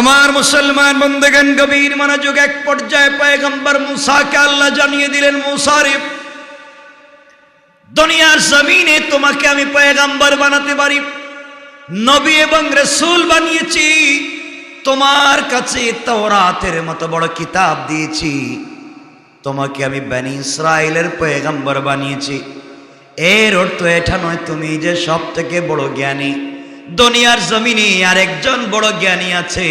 আমার মুসলমান বন্ধুগণ, গভীর মনোযোগ। এক পর্যায়ে পয়গম্বর মুসাকে আল্লাহ জানিয়ে দিলেন, মুসা রে, দুনিয়ার জমিনে তোমাকে আমি পয়গম্বর বানাতে পারি, নবী এবং রাসূল বানিয়েছি, তোমার কাছে তাওরাতের মতো বড় কিতাব দিয়েছি, তোমাকে আমি বনি ইসরাইলের পয়গম্বর বানিয়েছি। এর অর্থ এটা নয় তুমি যে সব থেকে বড় জ্ঞানী। দুনিয়ার জমিনে আরেকজন বড় জ্ঞানী আছে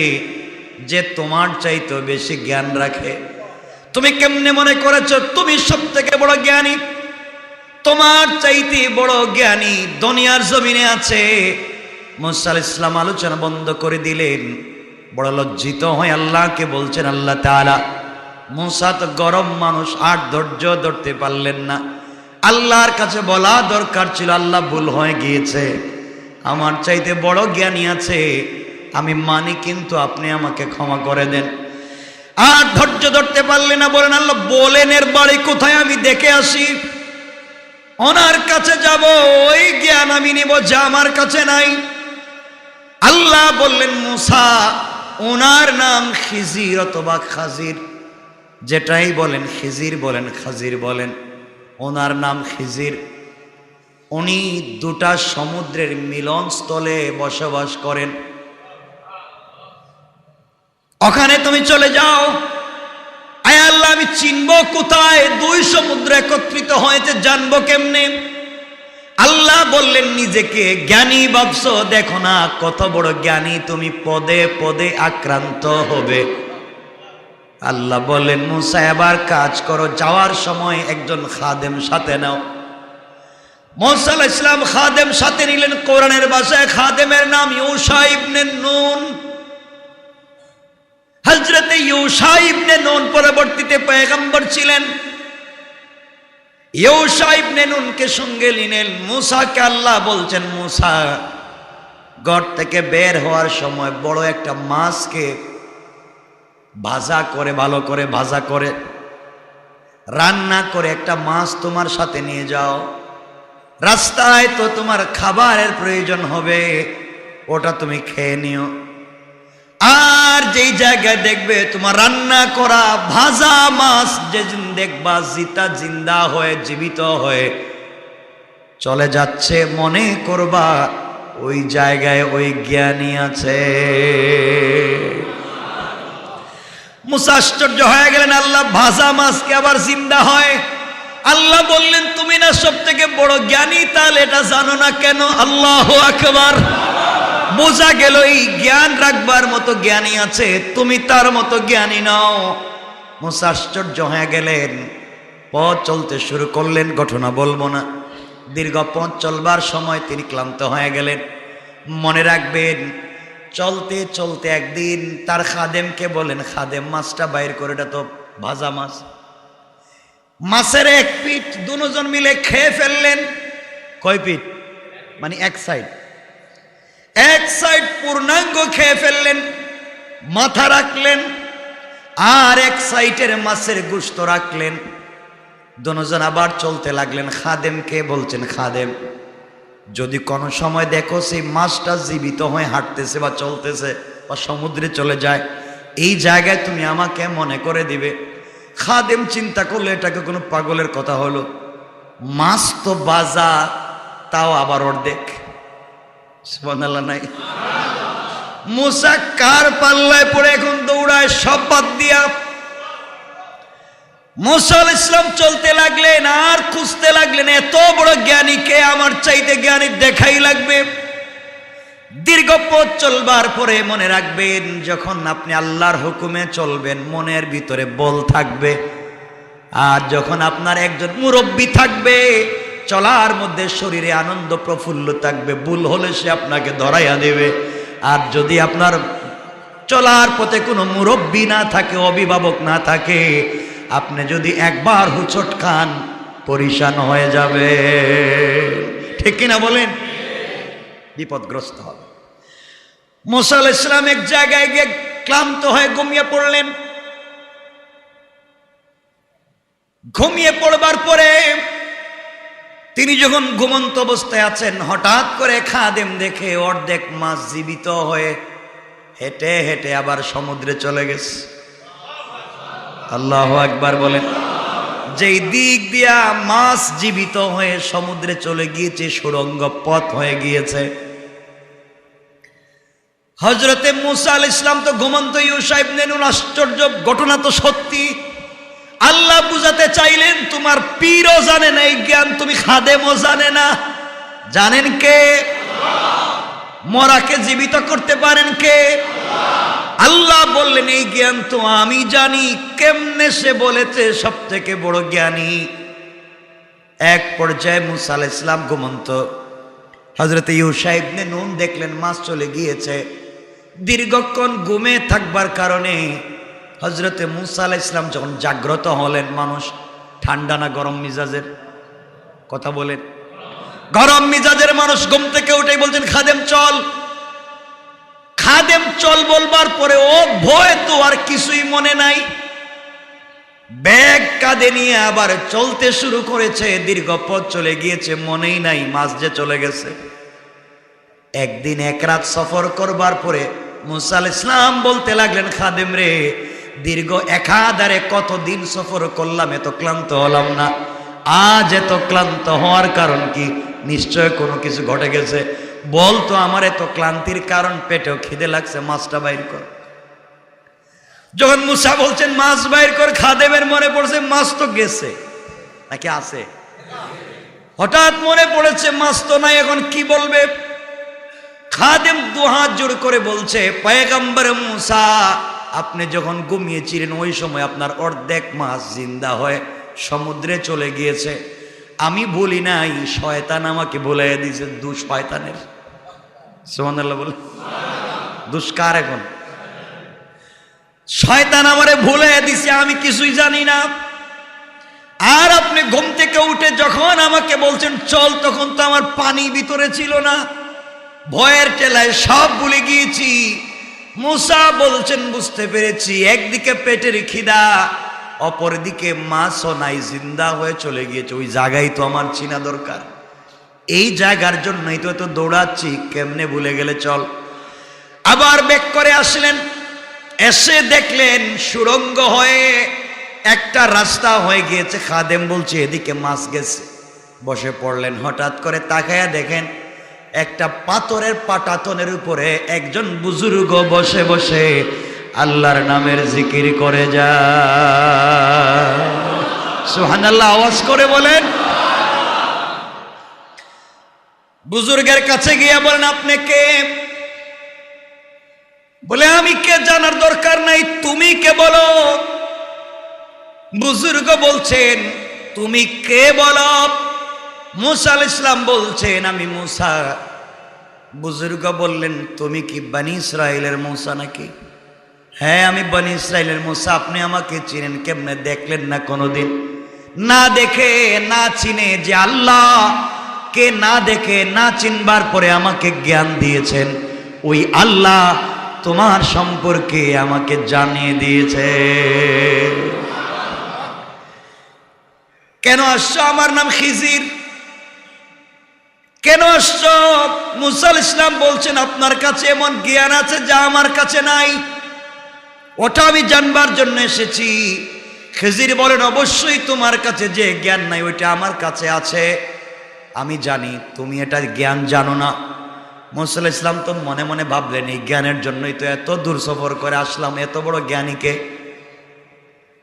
যে তোমার চাইতে বেশি জ্ঞান রাখে। তুমি কেমনে মনে করেছো তুমি সব থেকে বড় জ্ঞানী? তোমার চাইতে বড় জ্ঞানী দুনিয়ার জমিনে আছে। মুসা আলাইহিস সালাম আলোচনা বন্ধ করে দিলেন। বড় লজ্জিত হয়ে আল্লাহকে বলছেন, আল্লাহ তাআলা, মুসা তো গরম মানুষ, আর ধৈর্য ধরতে পারলেন না। আল্লাহর কাছে বলা দরকার ছিল, আল্লাহ ভুল হয়ে গিয়েছে, আমার চাইতে বড় জ্ঞানী আছে, আমি মানি, কিন্তু আপনি আমাকে ক্ষমা করে দেন। আর ধৈর্য ধরতে পারলেন না, বলেন, আল্লাহ বলেন এর বাড়ি কোথায়, আমি দেখে আসি, ওনার কাছে যাব, ওই জ্ঞান আমি নিব যা আমার কাছে নাই। আল্লাহ বললেন, মুসা, ওনার নাম খিজির অথবা খাজির, যেটাই বলেন, খিজির বলেন খাজির বলেন, ওনার নাম খিজির। উনি দুটা সমুদ্রের মিলনস্থলে বসবাস করেন। ওখানে তুমি চলে যাও। আয় আল্লাহ, আমি চিনবো কোথায়? দুই সমুদ্র একত্রিত হয়েছে, জানবো কেমনে? আল্লাহ বললেন, নিজেকে জ্ঞানী ভাবছো, দেখো না কত বড় জ্ঞানী তুমি, পদে পদে আক্রান্ত হবে। আল্লাহ বললেন, মুসা এবার কাজ করো, যাওয়ার সময় একজন খাদেম সাথে নাও। মুসা আলাইহিস সালাম খাদেম সাথে নিলেন। কোরআনের ভাষায় খাদেমের নাম ইউশা ইবনে নুন। হযরতে ইউশা ইবনে নুন পরবর্তীতে পয়গম্বর ছিলেন। ইউশা ইবনে নুনকে সঙ্গে নিলেন। মুসাকে আল্লাহ বলছেন, মুসা, ঘর থেকে বের হওয়ার সময় বড় একটা মাছকে ভাজা করে, ভালো করে ভাজা করে রান্না করে একটা মাছ তোমার সাথে নিয়ে যাও। রাস্তায় তো তোমার খাবারের প্রয়োজন হবে, ওটা তুমি খেয়ে নিও। আর যেই জায়গায় দেখবে তোমার রান্না করা ভাজা মাছ, যেদিন দেখবা জিতা জিন্দা হয়ে, জীবিত হয়ে চলে যাচ্ছে, মনে করবা ওই জায়গায় ওই জ্ঞানী আছে। মুসা আশ্চর্য হয়ে গেলেন, আল্লাহ ভাজা মাছকে আবার জিন্দা হয়? আল্লাহ বললেন, তুমি না সব থেকে বড় জ্ঞানী, তাহলে এটা জানো না কেন? আল্লাহু আকবার। বোঝা গেল এই জ্ঞান রাখবার মতো জ্ঞানী আছে, তুমি তার মতো জ্ঞানী নাও। মুসা আশ্চর্য হয়ে গেলেন। পথ চলতে শুরু করলেন, ঘটনা বলবো না। দীর্ঘ পথ চলবার সময় তিনি ক্লান্ত হয়ে গেলেন। মনে রাখবেন, চলতে চলতে একদিন তার খাদেমকে বলেন, খাদেম, মাছটা বাইর করে, এটা তো ভাজা মাছ। মাছের এক পিঠ দুজন মিলে খেয়ে ফেললেন। কয় পিঠ? মানে এক সাইড, এক সাইড পূর্ণাঙ্গ খেয়ে ফেললেন, মাথা রাখলেন, আর এক সাইডের মাছের গোশত রাখলেন। দুজন আবার চলতে লাগলেন। খাদেমকে বলছেন, খাদেম, যদি কোনো সময় দেখো সেই মাছটা জীবিত হয়ে হাঁটতেছে বা চলতেছে বা সমুদ্রে চলে যায়, এই জায়গায় তুমি আমাকে মনে করে দিবে। খাদেম চিন্তা করলে এটাকে কোনো পাগলের কথা হলো, মাছ তো বাজা, তাও আবার অর্ধেক। সুবহানাল্লাহ নাই? মুসা কার পাল্লায় পড়ে এখন দৌড়ায়, সব বাদ দিয়া। মুসা আলাইহিস সালাম চলতে লাগলেন আর খুঁজতে লাগলেন, এত বড় জ্ঞানীকে আমার চাইতে জ্ঞানী দেখাই লাগবে। দীর্ঘ পথ চলবার পরে মনে রাখবেন, যখন আপনি আল্লাহর হুকুমে চলবেন মনের ভিতরে বল থাকবে, আর যখন আপনার একজন মুরব্বী থাকবে চলার মধ্যে শরীরে আনন্দ প্রফুল্ল থাকবে, ভুল হলে সে আপনাকে ধরাইয়া দেবে। আর যদি আপনার চলার পথে কোনো মুরব্বী না থাকে, অভিভাবক না থাকে, আপনি যদি একবার হুচট খান পরিশান হয়ে যাবে। ঠিক কিনা বলেন? বিপদগ্রস্ত হবে। মুসা আলাইহিস সালাম এক জায়গায় গিয়ে ক্লান্ত হয়ে ঘুমিয়ে পড়লেন। ঘুমিয়ে পড়বার পরে তিনি যখন ঘুমন্ত অবস্থায় আছেন, হঠাৎ করে খাদেম দেখে অর্ধেক মাছ জীবিত হয়ে হেঁটে হেঁটে আবার সমুদ্রে চলে গেছে। আল্লাহু আকবার বলেন। যেই দিক দিয়া মাছ জীবিত হয়ে সমুদ্রে চলে গিয়েছে, সুড়ঙ্গ পথ হয়ে গিয়েছে। হযরতে মূসা আলাইহিস সালাম তো ঘুমন্ত ইউশা ইবনে নুন। আশ্চর্য ঘটনা তো সত্যি। আল্লাহ বুঝাতে চাইলেন তোমার পীরও জানে না এই জ্ঞান, তুমি খাদেমও জানে না। জানেন কে? মরাকে জীবিত করতে পারেন কে? আল্লাহ বললেন এই জ্ঞান তো আমি জানি। কেমনে সে বলেছে সব থেকে বড় জ্ঞানী। এক পর্যায়ে মূসা আলাইহিস সালাম ঘুমন্ত, হযরতে ইউশা ইবনে নুন দেখলেন মাছ চলে গিয়েছে। দীর্ঘক্ষণ ঘুমে থাকবার কারণে হযরতে মূসা আলাইহিস সালাম যখন জাগ্রত হলেন, মানুষ ঠান্ডা না গরম মিজাজের কথা বলেন, গরম মিজাজের মানুষ ঘুম থেকে উঠেই বলছেন খাদেম চল। খাদেম চল বলবার পরে ও ভয় তো আর কিছুই মনে নাই, ব্যাগ কাঁধে নিয়ে আবার চলতে শুরু করেছে। দীর্ঘ পথ চলে গিয়েছে, মনেই নাই মাছ যে চলে গেছে। একদিন এক রাত সফর করবার পরে মূসা আলাইহিস সালাম বলতে লাগলেন খাদেম রে, দীর্ঘ একাধারে কতদিন সফর করলাম, এত ক্লান্ত হলাম না। আজ এত ক্লান্ত হওয়ার কারণ কি? নিশ্চয় কোনো কিছু ঘটে গেছে। বলতো আমার এত ক্লান্তির কারণ, পেটেও খিদে লাগছে, মাছটা বাইর কর। যখন মূসা বলছেন মাছ বাইর কর, খাদেমের মনে পড়ছে মাছ তো গেছে নাকি আছে। হঠাৎ মনে পড়েছে মাছ তো নাই, এখন কি বলবে? খাদেম দুহাত জোড় করে বলছে পয়গম্বর মূসা, আপনি যখন ঘুমিয়েছিলেন ওই সময় আপনার অর্ধেক মাছ জিন্দা হয়ে সমুদ্রে চলে গিয়েছে। আমি বলি নাই, শয়তান আমাকে বলে দিয়েছে। দোষ শয়তানের। সুবহানাল্লাহ বলে। দোষ কার? এখন শয়তান আমারে ভুলে দিছে, আমি কিছুই জানি না। আর আপনি ঘুম থেকে উঠে যখন আমাকে বলছেন চল, তখন তো আমার পানি ভিতরে ছিল না, ভয়ের টেলায় সব ভুলে গিয়েছি। মূসা বলছেন বুঝতে পেরেছি, একদিকে পেটের খিদা, অপরদিকে মাছও নাই, জিন্দা হয়ে চলে গিয়েছে। ওই জায়গায় তো আমার চিনা দরকার, এই জায়গার জন্যই তো এত দৌড়াচ্ছি, কেমনে ভুলে গেলে চল। আবার ব্যাক করে আসলেন, এসে দেখলেন সুড়ঙ্গ হয়ে একটা রাস্তা হয়ে গিয়েছে। খাদেম বলছে এদিকে মাছ গেছে। বসে পড়লেন। হঠাৎ করে তাকায়া দেখেন একটা পাথরের পাটাতনের উপরে একজন বুজুর্গ বসে বসে আল্লাহর নামের জিকির করে যায়। সুবহানাল্লাহ আওয়াজ করে বলেন। বুজুর্গের কাছে গিয়ে বলেন আপনি কে? বলে আমি কে জানার দরকার নাই, তুমি কে বলো। বুজুর্গ বলছেন তুমি কে বলো। মূসা আলাইহিস সালাম বলছেন আমি মূসা। বুজুর্গ বললেন তুমি কি বনি ইসরাইলের মূসা নাকি? হ্যাঁ আমি বনি ইসরাইলের মূসা। আপনি আমাকে চিনেন কেমনে? দেখলেন না কোনোদিন? না দেখে না চিনে যে আল্লাহ কে না দেখে না চিনবার পরে আমাকে জ্ঞান দিয়েছেন, ওই আল্লাহ তোমার সম্পর্কে আমাকে জানিয়ে দিয়েছে। কেন আসছো? আমার নাম খিজির। কেন আসছো? মূসা আলাইহিস সালাম বলছেন আপনার কাছে এমন জ্ঞান আছে যা আমার কাছে নাই, ওটা আমি জানবার জন্য এসেছি। খিজির বলেন অবশ্যই তোমার কাছে যে জ্ঞান নাই ওইটা আমার কাছে আছে, আমি জানি তুমি এটা জ্ঞান জানো না। মূসা আলাইহিস সালাম তো মনে মনে ভাবলেন এই জ্ঞানের জন্যই তো এত দূর সফর করে আসলাম, এত বড় জ্ঞানীকে।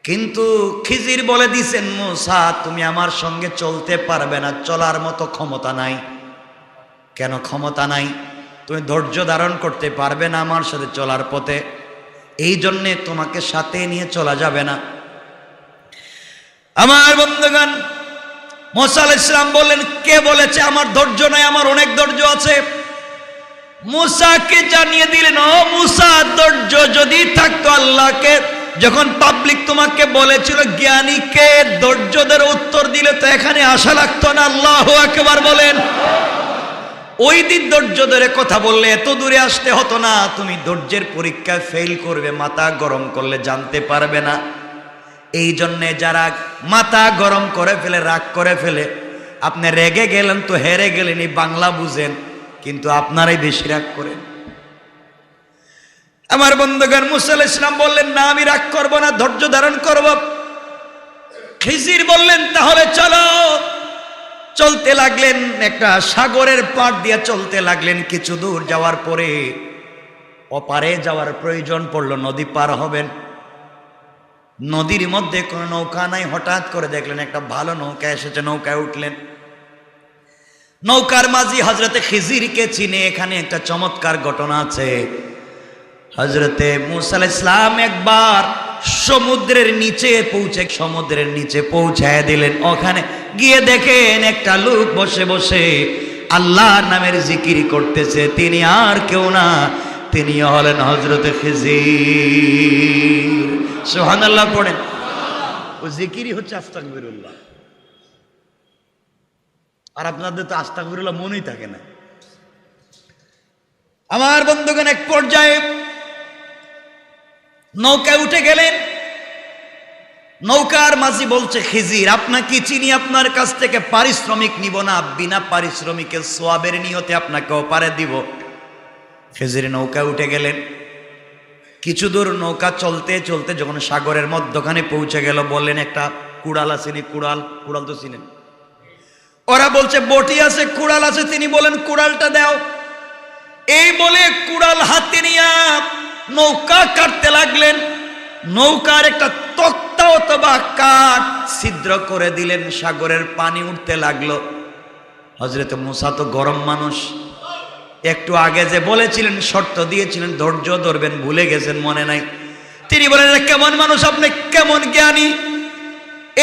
কিন্তু খিজির বলে দিছেন মূসা তুমি আমার সঙ্গে চলতে পারবে না, চলার মতো ক্ষমতা নাই। কেন ক্ষমতা নাই? তুমি ধৈর্য ধারণ করতে পারবে না আমার সাথে চলার পথে, এই জন্যে তোমাকে সাথে নিয়ে চলা যাবে না। আমার বন্ধুগণ, মূসা আলাইহিস সালাম বললেন কে বলেছে আমার ধৈর্য নাই? আমার অনেক ধৈর্য আছে। মূসাকে জানিয়ে দিলেন ও মূসা, ধৈর্য যদি থাকতো আল্লাহকে যখন পাবলিক তোমাকে বলেছিল জ্ঞানীকে ধৈর্যদের উত্তর দিলে তো এখানে আসা লাগতো না। আল্লাহু আকবার বলেন। ওই দিন ধৈর্য ধরে কথা বললে এত দূরে আসতে হতো না। তুমি ধৈর্যের পরীক্ষায় ফেল করবে, মাথা গরম করলে জানতে পারবে না। এই জন্যে যারা মাথা গরম করে ফেলে, রাগ করে ফেলে, আপনি রেগে গেলেন তো হেরে গেলেন, এই বাংলা বুঝেন, কিন্তু আপনারাই বেশি রাগ করেন। আমার বন্ধুগণ, মুসা আলাইহিস সালাম বললেন, না আমি রাগ করব না, ধৈর্য ধারণ করব। খিজির বললেন, তাহলে চলো। চলতে লাগলেন, একটা সাগরের পাড় দিয়ে চলতে লাগলেন। কিছু দূর যাওয়ার পরে ওপারে যাওয়ার প্রয়োজন পড়লো, নদী পার হবেন। নদীর মধ্যে কোনো নৌকা নাই। হঠাৎ করে দেখলেন একটা ভালো নৌকা এসেছে, নৌকায় উঠলেন। নৌকার মাঝি হযরতে খিজিরকে চিনে। এখানে একটা চমৎকার ঘটনা আছে। হযরতে মুসা আলাইহিস সালাম একবার সমুদ্রের নিচে পৌঁছায় দিলেন। ওখানে গিয়ে দেখেন একটা লোক বসে বসে আল্লাহর নামের জিকির করতেছে। তিনি আর কেউ না, তিনি হলেন হযরতে খিজির। সুবহানাল্লাহ পড়েন। ও জিকিরই হচ্ছে আস্তাগফিরুল্লাহ। আর আপনাদের তো আস্তাগফিরুল্লাহ মনেই থাকে না। আমার বন্ধুগণ, এক পর্যায়ে নৌকায় উঠে গেলেন। নৌকার মাঝি বলছে, খিজির আপনাকে চিনি, আপনার কাছ থেকে পারিশ্রমিক নিব না, বিনা পারিশ্রমিকের সওয়াবের নিয়তে আপনাকে ওপারে দিব। খিজির নৌকায় উঠে গেলেন। কিছু দূর নৌকা চলতে চলতে যখন সাগরের মধ্যখানে পৌঁছে গেল, বললেন একটা কুড়াল আছে নি? কুড়াল তো চিনেন। ওরা বলছে বটি আছে, কুড়াল আছে। তিনি বলেন কুড়ালটা দাও। এই বলে কুড়াল হাতে নিয়ে নৌকা কাটতে লাগলেন। নৌকার একটা তক্তা অথবা কাঠ ছিদ্র করে দিলেন। সাগরের পানি উঠতে লাগলো। হযরত মুসা তো গরম মানুষ। একটু আগে যে বলেছিলেন, শর্ত দিয়েছিলেন ধৈর্য ধরবেন, ভুলে গেছেন, মনে নাই। তিনি বলেন, কেমন মানুষ আপনি, কেমন জ্ঞানী!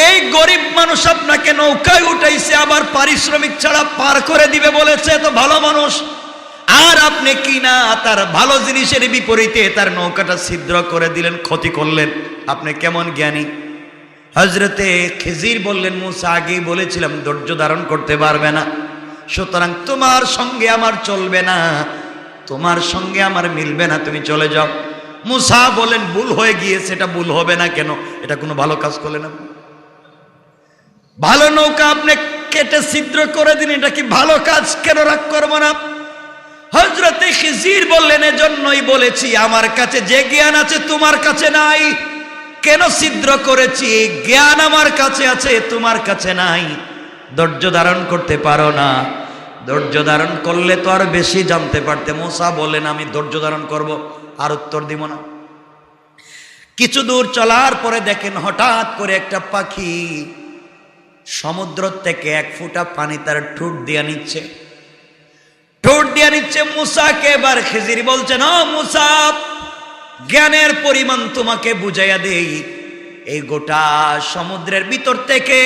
এই গরিব মানুষ আপনাকে নৌকায় উঠাইছে, আবার পারিশ্রমিক ছাড়া পার করে দিবে বলেছে, তো ভালো মানুষ। আর আপনি কি না তার ভালো জিনিসের বিপরীতে তার নৌকাটা ছিদ্র করে দিলেন, ক্ষতি করলেন। আপনি কেমন জ্ঞানী! হযরতে খিজির বললেন, মুসা আগেই বলেছিলাম ধৈর্য ধারণ করতে পারবে না, সুতরাং তোমার সঙ্গে আমার চলবে না, তোমার সঙ্গে আমার মিলবে না, তুমি চলে যাও। মুসা বলেন, ভুল হয়ে গিয়েছে। এটা ভুল হবে না কেন? এটা কোনো ভালো কাজ করলেন না। ভালো নৌকা আপনি কেটে ছিদ্র করে দিন, এটা কি ভালো কাজ? কেন রাগ করবো না? হযরতে খিজির বললেন, এজন্যই বলেছি আমার কাছে যে জ্ঞান আছে তোমার কাছে নাই। কেন ছিদ্র করেছি? জ্ঞান আমার কাছে আছে, তোমার কাছে নাই। ধৈর্য ধারণ করতে পারো না। ধৈর্য ধারণ করলে তো আর বেশি জানতে পারতে। মুসা বলেন, আমি ধৈর্য ধারণ করব, আর উত্তর দিব না। কিছু দূর চলার পরে দেখেন হঠাৎ করে একটা পাখি সমুদ্র থেকে এক ফোঁটা পানি তার ঠোঁট দিয়ে নিচ্ছে। মুসাকে এবার খিজির বলছেন, ও মুসা, জ্ঞানের পরিমাণ তোমাকে বুঝাইয়া দেই। এই গোটা সমুদ্রের ভিতর থেকে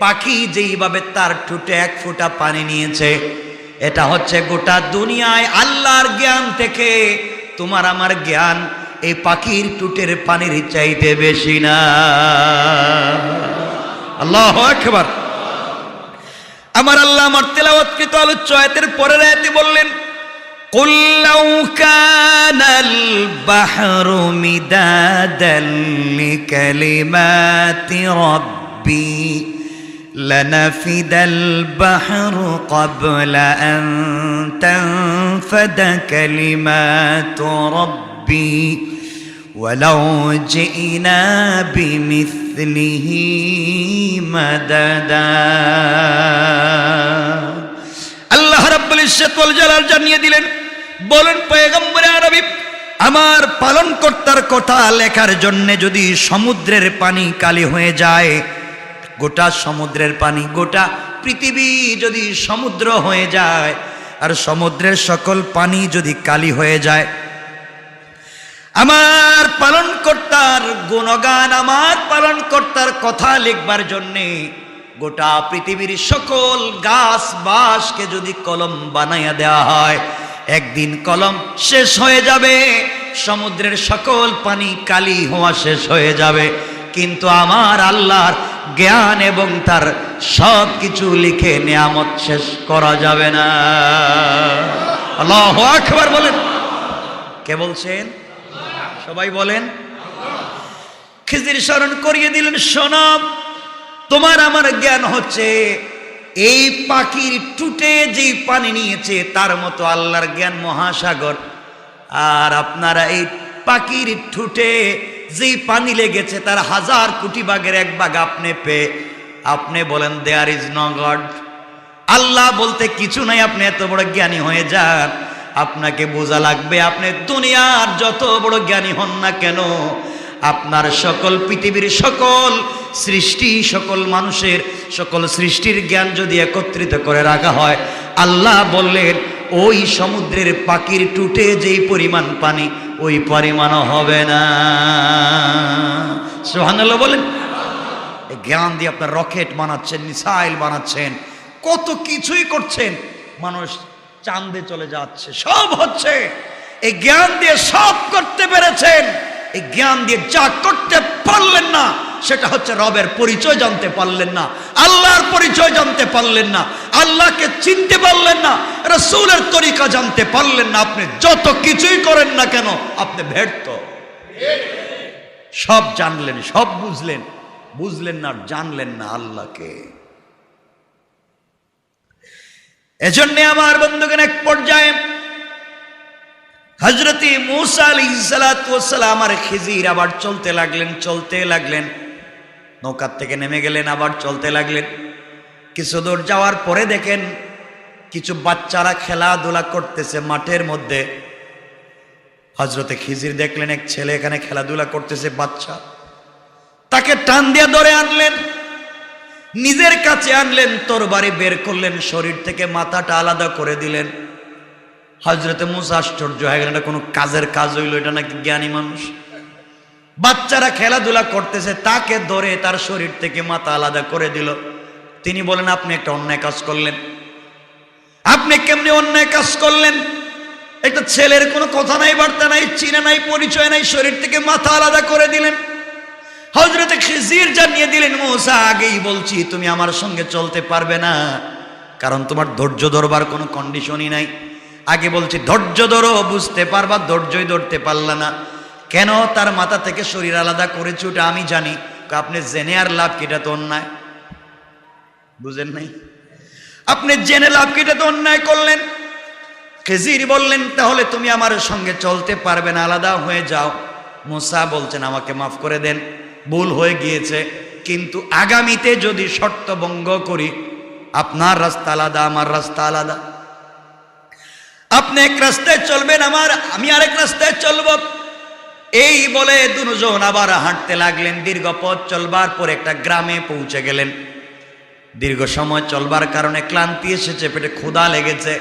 পাখি যেইভাবে তার ঠোঁটে এক ফোঁটা পানি নিয়েছে, এটা হচ্ছে গোটা দুনিয়ায় আল্লাহর জ্ঞান থেকে তোমার আমার জ্ঞান এই পাখির ঠোঁটের পানির চাইতে বেশি না। আল্লাহু আকবার। আমার আল্লাহ আমার তেলাওয়াতকৃত আলোচ্য আয়াতের পরের আয়াতে বললেন, কুল লাউ কানাল বাহরু মিদাদান লিকালিমাতি রাব্বি লানাফিদাল বাহরু ক্বাবলা আন তানফাদা কালিমাতু রাব্বি ওয়ালাউ জিনা বিমিসলিহি মাদাদা। আল্লাহ রাব্বুল ইজ্জত ওয়াল জালাল জানিয়ে দিলেন, বলেন পয়গম্বর আরবি, আমার পালনকর্তার কথা লেখার জন্য যদি সমুদ্রের পানি কালি হয়ে যায়, গোটা সমুদ্রের পানি, গোটা পৃথিবী যদি সমুদ্র হয়ে যায়, আর সমুদ্রের সকল পানি যদি কালি হয়ে যায়, আমার পালনকর্তার গুণগান, আমার পালনকর্তার কথা লিখবার জন্যে গোটা পৃথিবীর সকল গাছ বাসকে যদি কলম বানাইয়া দেওয়া হয়, একদিন কলম শেষ হয়ে যাবে, সমুদ্রের সকল পানি কালি হওয়া শেষ হয়ে যাবে, কিন্তু আমার আল্লাহর জ্ঞান এবং তার সব কিছু লিখে নিয়ামত শেষ করা যাবে না। আল্লাহু আকবার বলেন। কে বলছেন? সবাই বলেন। খিজির স্মরণ করিয়ে দিলেন, শোনো, তোমার আমার জ্ঞান হচ্ছে এই পাখির টুটে যেই পানি নিয়েছে তার মতো আল্লাহর জ্ঞান মহাসাগর। আর আপনারা এই পাখির ঠুটে যেই পানি লেগেছে তার 1000 কোটি ভাগের 1 ভাগ আপনি পেয়ে আপনি বলেন দেয়ার ইজ নো গড, আল্লাহ বলতে কিছু নাই, আপনি এত বড় জ্ঞানী হয়ে যান। আপনাকে বোঝা লাগবে, আপনি দুনিয়ার যত বড় জ্ঞানী হন না কেন, আপনার সকল পৃথিবীর সকল সৃষ্টি, সকল মানুষের সকল সৃষ্টির জ্ঞান যদি একত্রিত করে রাখা হয়, আল্লাহ বললেন ওই সমুদ্রের পাখির টুটে যেই পরিমাণ পানি ওই পরিমাণও হবে না। সুবহানাল্লাহ বলেন। জ্ঞান দিয়ে আপনার রকেট বানাচ্ছেন, মিসাইল বানাচ্ছেন, কত কিছুই করছেন, মানুষ চাঁদে চলে যাচ্ছে, সব হচ্ছে। এই জ্ঞান দিয়ে সব করতে পেরেছেন। এই জ্ঞান দিয়ে যা করতে পারলেন না সেটা হচ্ছে রবের পরিচয় জানতে পারলেন না, আল্লাহর পরিচয় জানতে পারলেন না, আল্লাহকে চিনতে পারলেন না, রাসূলের তরিকা জানতে পারলেন না। আপনি যত কিছুই করেন না কেন আপনি ব্যর্থ। সব জানলেন, সব বুঝলেন, বুঝলেন না, জানলেন না আল্লাহকে। এজন্য আমার বন্ধুগণ, এক পর্যায়ে হযরত মূসা আলাইহিস সালাতু ওয়াস সালাম আর খিজির আবার চলতে লাগলেন, নৌকার থেকে নেমে গেলেন, আবার চলতে লাগলেন। কিছু দূর যাওয়ার পরে দেখেন কিছু বাচ্চারা খেলাধুলা করতেছে মাঠের মধ্যে। হযরত খিজির দেখলেন এক ছেলে এখানে খেলাধুলা করতেছে, বাচ্চা, তাকে টান দিয়ে ধরে আনলেন, নিজের কাছে আনলেন, তরবারি বের করলেন, শরীর থেকে মাথাটা আলাদা করে দিলেন। হযরত মূসা আশ্চর্য হয়ে গেলেন, এটা কোনো কাজের কাজ হইল? এটা নাকি জ্ঞানী মানুষ? বাচ্চারা খেলাধুলা করতেছে, তাকে ধরে তার শরীর থেকে মাথা আলাদা করে দিল। তিনি বলেন আপনি একটা অন্যায় কাজ করলেন। আপনি কেমনে অন্যায় কাজ করলেন? একটা ছেলের কোনো কথা নাই, বার্তা নাই, চিনে নাই, পরিচয় নাই, শরীর থেকে মাথা আলাদা করে দিলেন। হযরত খিজির জানিয়ে দিলেন, মূসা আগেই বলছি তুমি আমার সঙ্গে চলতে পারবে না, কারণ তোমার ধৈর্য ধরবার কোনো কন্ডিশনই নাই। আগে বলছি ধৈর্য ধরো, বুঝতে পারবা, ধৈর্যই ধরতে পারলা না। কেন তার মাথা থেকে শরীর আলাদা করেছে ওটা আমি জানি। আপনি জেনে আর লাভ কি? এটা তো অন্যায়। বুঝেন নাই? আপনি জেনে লাভ কি? এটা তো অন্যায় করলেন। খিজির বললেন তাহলে তুমি আমার সঙ্গে চলতে পারবে না, আলাদা হয়ে যাও। মূসা বলছেন আমাকে মাফ করে দেন, ভুল হয়ে গিয়েছে, কিন্তু আগামীতে যদি শর্ত ভঙ্গ করি, আপনার রাস্তা আলাদা, আমার রাস্তা আলাদা, আপনি এক রাস্তায় চলবেন, আমি আরেক রাস্তায় চলব। এই বলে দুজন আবার হাঁটতে লাগলেন। দীর্ঘ পথ চলবার পর একটা গ্রামে পৌঁছে গেলেন। দীর্ঘ সময় চলবার কারণে ক্লান্তি এসেছে, পেটে ক্ষুধা লেগেছে।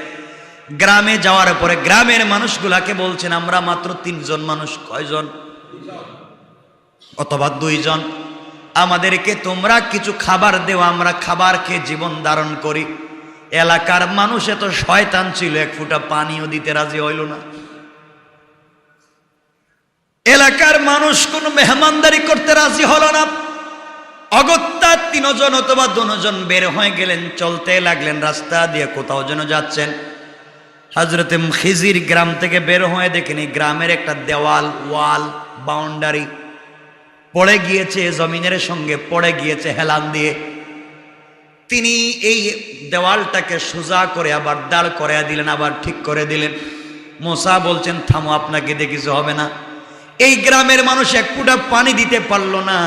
গ্রামে যাওয়ার পরে গ্রামের মানুষগুলাকে বলছেন আমরা মাত্র 3 জন মানুষ। কয়জন? অথবা 2 জন। আমাদেরকে তোমরা কিছু খাবার দেও, আমরা খাবার খেয়ে জীবন ধারণ করি। এলাকার মানুষ এত শয়তান ছিল, এক ফোঁটা পানিও দিতে রাজি হইল না। এলাকার মানুষ কোন মেহমানদারি করতে রাজি হলো না। অগত্যা 3 জন অথবা 2 জন বের হয়ে গেলেন, চলতে লাগলেন রাস্তা দিয়ে, কোথাও যেন যাচ্ছেন। হযরত খিজির গ্রাম থেকে বের হয়ে দেখেনি গ্রামের একটা দেওয়াল, ওয়াল, বাউন্ডারি পড়ে গিয়েছে, জমিনের সঙ্গে পড়ে গিয়েছে হেলান দিয়ে। তিনি এই দেওয়ালটাকে সোজা করে আবার দাঁড় করাইয়া দিলেন, আবার ঠিক করে দিলেন। মূসা বলছেন থামো, আপনাকে দিয়ে কিছু হবে না। এই গ্রামের মানুষ এক ফোঁটা পানি দিতে পারলো না,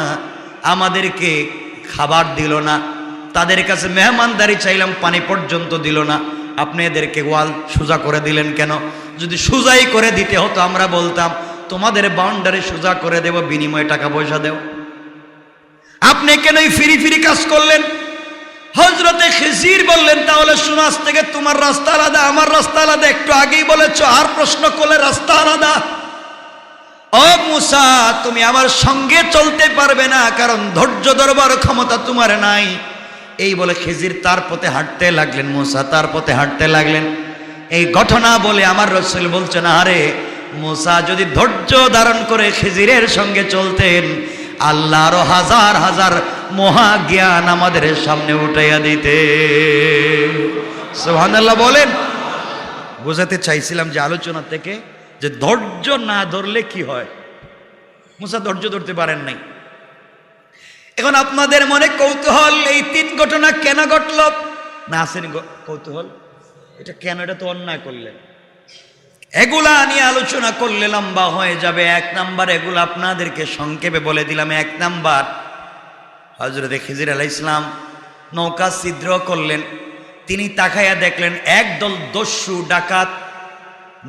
আমাদেরকে খাবার দিল না, তাদের কাছে মেহমানদারি চাইলাম, পানি পর্যন্ত দিল না। আপনি এদেরকে ওয়াল সোজা করে দিলেন কেন? যদি সোজাই করে দিতে হতো আমরা বলতাম তোমাদের বাউন্ডারি সোজা করে দেব, বিনিময়ে টাকা পয়সা দেও। আপনি কেন ফিরি ফিরি কাজ করলেন? হযরতে খিজির বললেন তাহলে শোনো, আজ থেকে তোমার রাস্তা আলাদা, আমার রাস্তা আলাদা। একটু আগেই বলেছো, আর প্রশ্ন করলে রাস্তা আলাদা। ও মূসা, তুমি আমার সঙ্গে চলতে পারবে না, কারণ ধৈর্য ধরবার ক্ষমতা তোমার নাই। এই বলে খিজির তার পথে হাঁটতে লাগলেন, মূসা তার পথে হাঁটতে লাগলেন। এই ঘটনা বলে আমার রাসূল বলছেন আরে মূসা যদি ধৈর্য ধারণ করে খিজিরের সঙ্গে চলতেন, আল্লাহ আরো হাজার হাজার মহা জ্ঞান আমাদের সামনে উঠাইয়া দিতে। সুবহানাল্লাহ বলেন। বোঝাতে চাইছিলাম যে আলোচনা থেকে যে ধৈর্য না ধরলে কি হয়। মূসা ধৈর্য ধরতে পারেন নাই। এখন আপনাদের মনে কৌতূহল, এই 3 ঘটনা কেন ঘটল? না আসেনি কৌতূহল? এটা কেন? এটা তো অন্যায় করলেন। এগুলা নিয়ে আলোচনা করলে লম্বা হয়ে যাবে। এক নাম্বার, এগুলো আপনাদেরকে সংক্ষেপে বলে দিলাম। এক নাম্বার, হযরত খিজির আলাইহিস সালাম নৌকা ছিদ্র করলেন। তিনি তাকাইয়া দেখলেন একদল দস্যু ডাকাত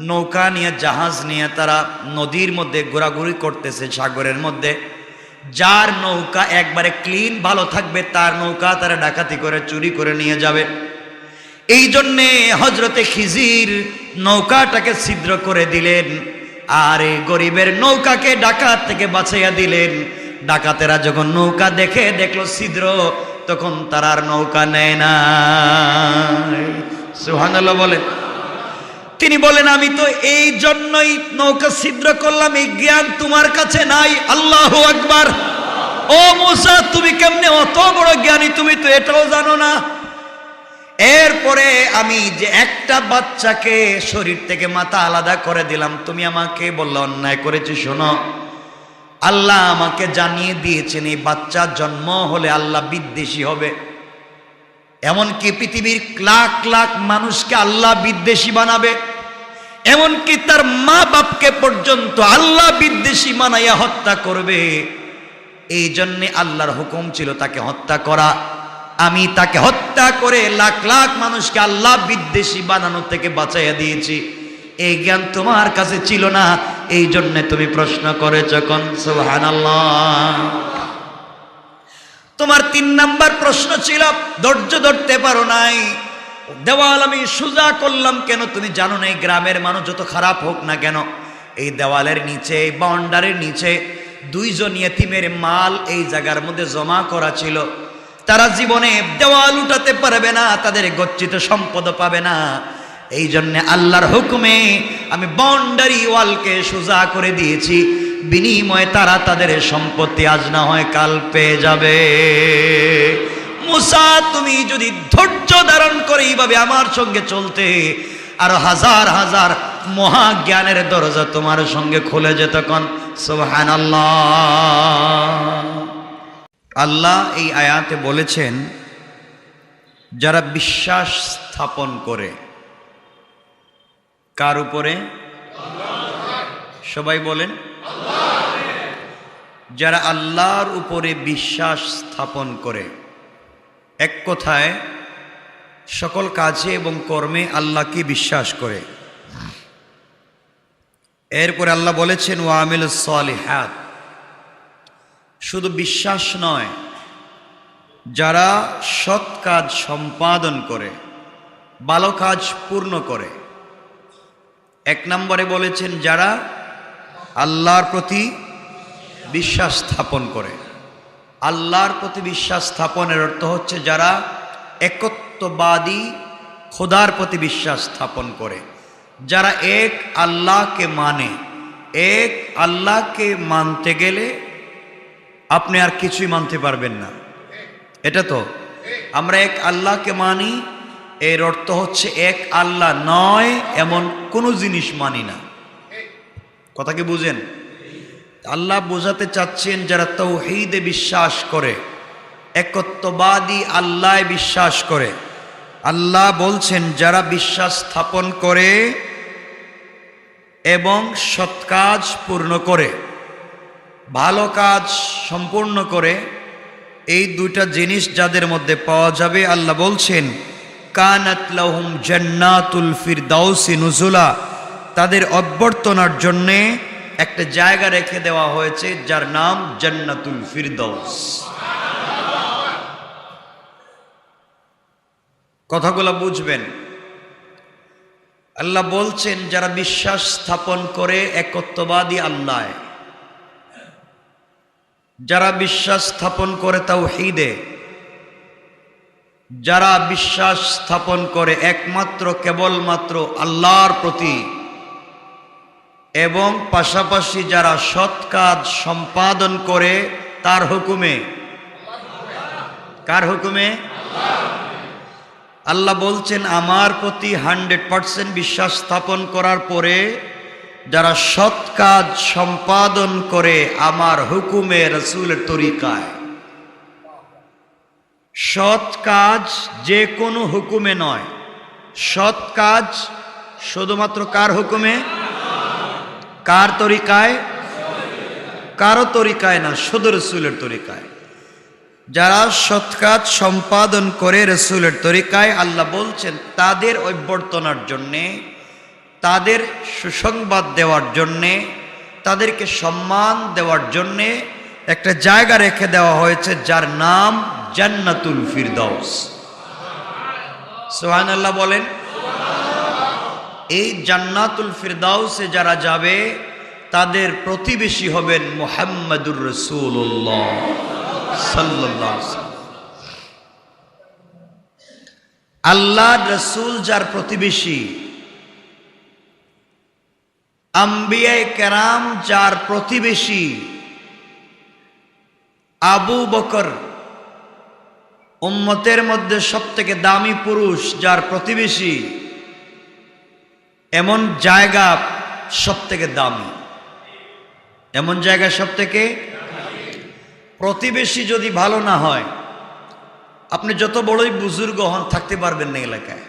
নৌকা নিয়ে, জাহাজ নিয়ে তারা নদীর মধ্যে ঘোরাঘুরি করতেছে, সাগরের মধ্যে। যার নৌকা একবারে ক্লিন ভালো থাকবে তার নৌকা তারা ডাকাতি করে চুরি করে নিয়ে যাবে। এই জন্যে হযরতে খিজির নৌকাটাকে ছিদ্র করে দিলেন, আর এই গরিবের নৌকাকে ডাকাত থেকে বাঁচাইয়া দিলেন। ডাকাতেরা যখন নৌকা দেখলো ছিদ্র, তখন তারা আর নৌকা নেয় না। সুবহানাল্লাহ বলেন। তিনি বলেন, আমি তো এই জন্যই নৌকা ছিদ্র করলাম, এই জ্ঞান তোমার কাছে নাই। আল্লাহু আকবার। ও মুসা, তুমি কেমনে অত বড় জ্ঞানী, তুমি তো এটাও জানো না। এরপরে আমি যে একটা বাচ্চাকে শরীর থেকে মাথা আলাদা করে দিলাম, তুমি আমাকে বললে অন্যায় করেছি। শোনো, আল্লাহ আমাকে জানিয়ে দিয়েছেন এই বাচ্চা জন্ম হলে আল্লাহ বিদ্বেষী হবে। এমনকি পৃথিবীর লাখ লাখ মানুষকে আল্লাহ বিদ্বেষী বানাবে, এমনকি তার মা বাপকে পর্যন্ত আল্লাহ বিদ্বেষী বানাইয়া হত্যা করবে। এই জন্যে আল্লাহর হুকুম ছিল তাকে হত্যা করা। আমি তাকে হত্যা করে লাখ লাখ মানুষকে আল্লাহ বিদ্বেষী বানানো থেকে বাঁচাইয়া দিয়েছি। এই জ্ঞান তোমার কাছে ছিল না, এই জন্য তুমি প্রশ্ন করেছ। কোন সুবহানাল্লাহ। তোমার 3 নাম্বার প্রশ্ন ছিল, ধৈর্য ধরতে পারো নাই। দেওয়াল আমি সোজা করলাম কেন? তুমি জানো না এই গ্রামের মানুষ যত খারাপ হোক না কেন, এই দেওয়ালের নিচে, এই বাউন্ডারির নিচে 2 জন ইয়েতিমের মাল এই জায়গার মধ্যে জমা করা ছিল। তারা জীবনে দেওয়াল উঠাতে পারবে না, তাদের গচ্ছিত সম্পদ পাবে না। এই জন্য আল্লাহর হুকুমে আমি বাউন্ডারি ওয়ালকে সোজা করে দিয়েছি, বিনিময়ে তারা তাদের সম্পত্তি আজ না হয় কাল পেয়ে যাবে। মুসা, তুমি যদি ধৈর্য ধারণ করে এইভাবে আমার সঙ্গে চলতে, আর হাজার হাজার মহাজ্ঞানের দরজা তোমার সঙ্গে খুলে যেত। কোন সুবহানাল্লাহ। আল্লাহ এই আয়াতে বলেছেন, যারা বিশ্বাস স্থাপন করে। কার উপরে? সবাই বলেন। যারা আল্লাহর উপরে বিশ্বাস স্থাপন করে, এক কথায় সকল কাজে এবং কর্মে আল্লাহকে বিশ্বাস করে। এরপরে আল্লাহ বলেছেন, ওয়া আমিলুস সালিহাত। শুধু বিশ্বাস নয়, যারা সৎ কাজ সম্পাদন করে, ভালো কাজ পূর্ণ করে। 1 নম্বরে বলেছেন যারা আল্লাহর প্রতি বিশ্বাস স্থাপন করে। আল্লাহর প্রতি বিশ্বাস স্থাপনের অর্থ হচ্ছে যারা একত্ববাদী খোদার প্রতি বিশ্বাস স্থাপন করে, যারা এক আল্লাহকে মানে। এক আল্লাহকে মানতে গেলে আপনি আর কিছুই মানতে পারবেন না। এটা তো আমরা এক আল্লাহকে মানি, এর অর্থ হচ্ছে এক আল্লাহ নয় এমন কোনো জিনিস মানি না। কথা কি বুঝেন? আল্লাহ বোঝাতে চাচ্ছেন যারা তাওহীদে বিশ্বাস করে, একত্ববাদী আল্লাহ বিশ্বাস করে। আল্লাহ বলছেন যারা বিশ্বাস স্থাপন করে এবং সৎ কাজ পূর্ণ করে, ভালো কাজ সম্পূর্ণ করে, এই 2টা জিনিস যাদের মধ্যে পাওয়া যাবে, আল্লাহ বলছেন কানাত লাহুম জান্নাতুল ফিরদাউসি নুজুলা। তাদের অভ্যর্থনার জন্যে একটা জায়গা রেখে দেওয়া হয়েছে যার নাম জান্নাতুল ফিরদাউস। কথাগুলো বুঝবেন। আল্লাহ বলছেন যারা বিশ্বাস স্থাপন করে একত্ববাদী আল্লাহ, যারা বিশ্বাস স্থাপন করে তাওহীদে, যারা বিশ্বাস স্থাপন করে একমাত্র কেবলমাত্র আল্লাহর প্রতি, এবং পাশাপাশি যারা সৎ কাজ সম্পাদন করে তার হুকুমে। কার হুকুমে? আল্লাহ বলছেন আমার প্রতি 100% বিশ্বাস স্থাপন করার পরে যারা সৎ কাজ সম্পাদন করে আমার হুকুমে, রাসূলের তরিকায়। সৎ কাজ যে কোনো হুকুমে নয়, সৎ কাজ শুধুমাত্র কার হুকুমে? কার তরিকায়? কারো তরিকায় না, শুধু রাসূলের তরিকায়। যারা সৎ কাজ সম্পাদন করে রাসূলের তরিকায়, আল্লাহ বলছেন তাদের অভ্যর্থনার জন্যে, তাদের সুসংবাদ দেওয়ার জন্যে, তাদেরকে সম্মান দেওয়ার জন্যে একটা জায়গা রেখে দেওয়া হয়েছে যার নাম জান্নাতুল ফিরদাউস। সুবহানাল্লাহ বলেন। এই জান্নাতুল ফিরদাউসে যারা যাবে তাদের প্রতিবেশী হবেন মুহাম্মাদুর রাসূলুল্লাহ সাল্লাল্লাহু আলাইহি ওয়াসাল্লাম। আল্লাহর রাসূল যার প্রতিবেশী, আম্বিয়ায়ে কেরাম যার প্রতিবেশী, আবু বকর উম্মতের মধ্যে সবথেকে দামি পুরুষ যার প্রতিবেশী, এমন জায়গা সবথেকে দামি, এমন জায়গা সবথেকে। প্রতিবেশী যদি ভালো না হয়, আপনি যত বড়ই বুজুর্গ হন থাকতে পারবেন না এলাকায়।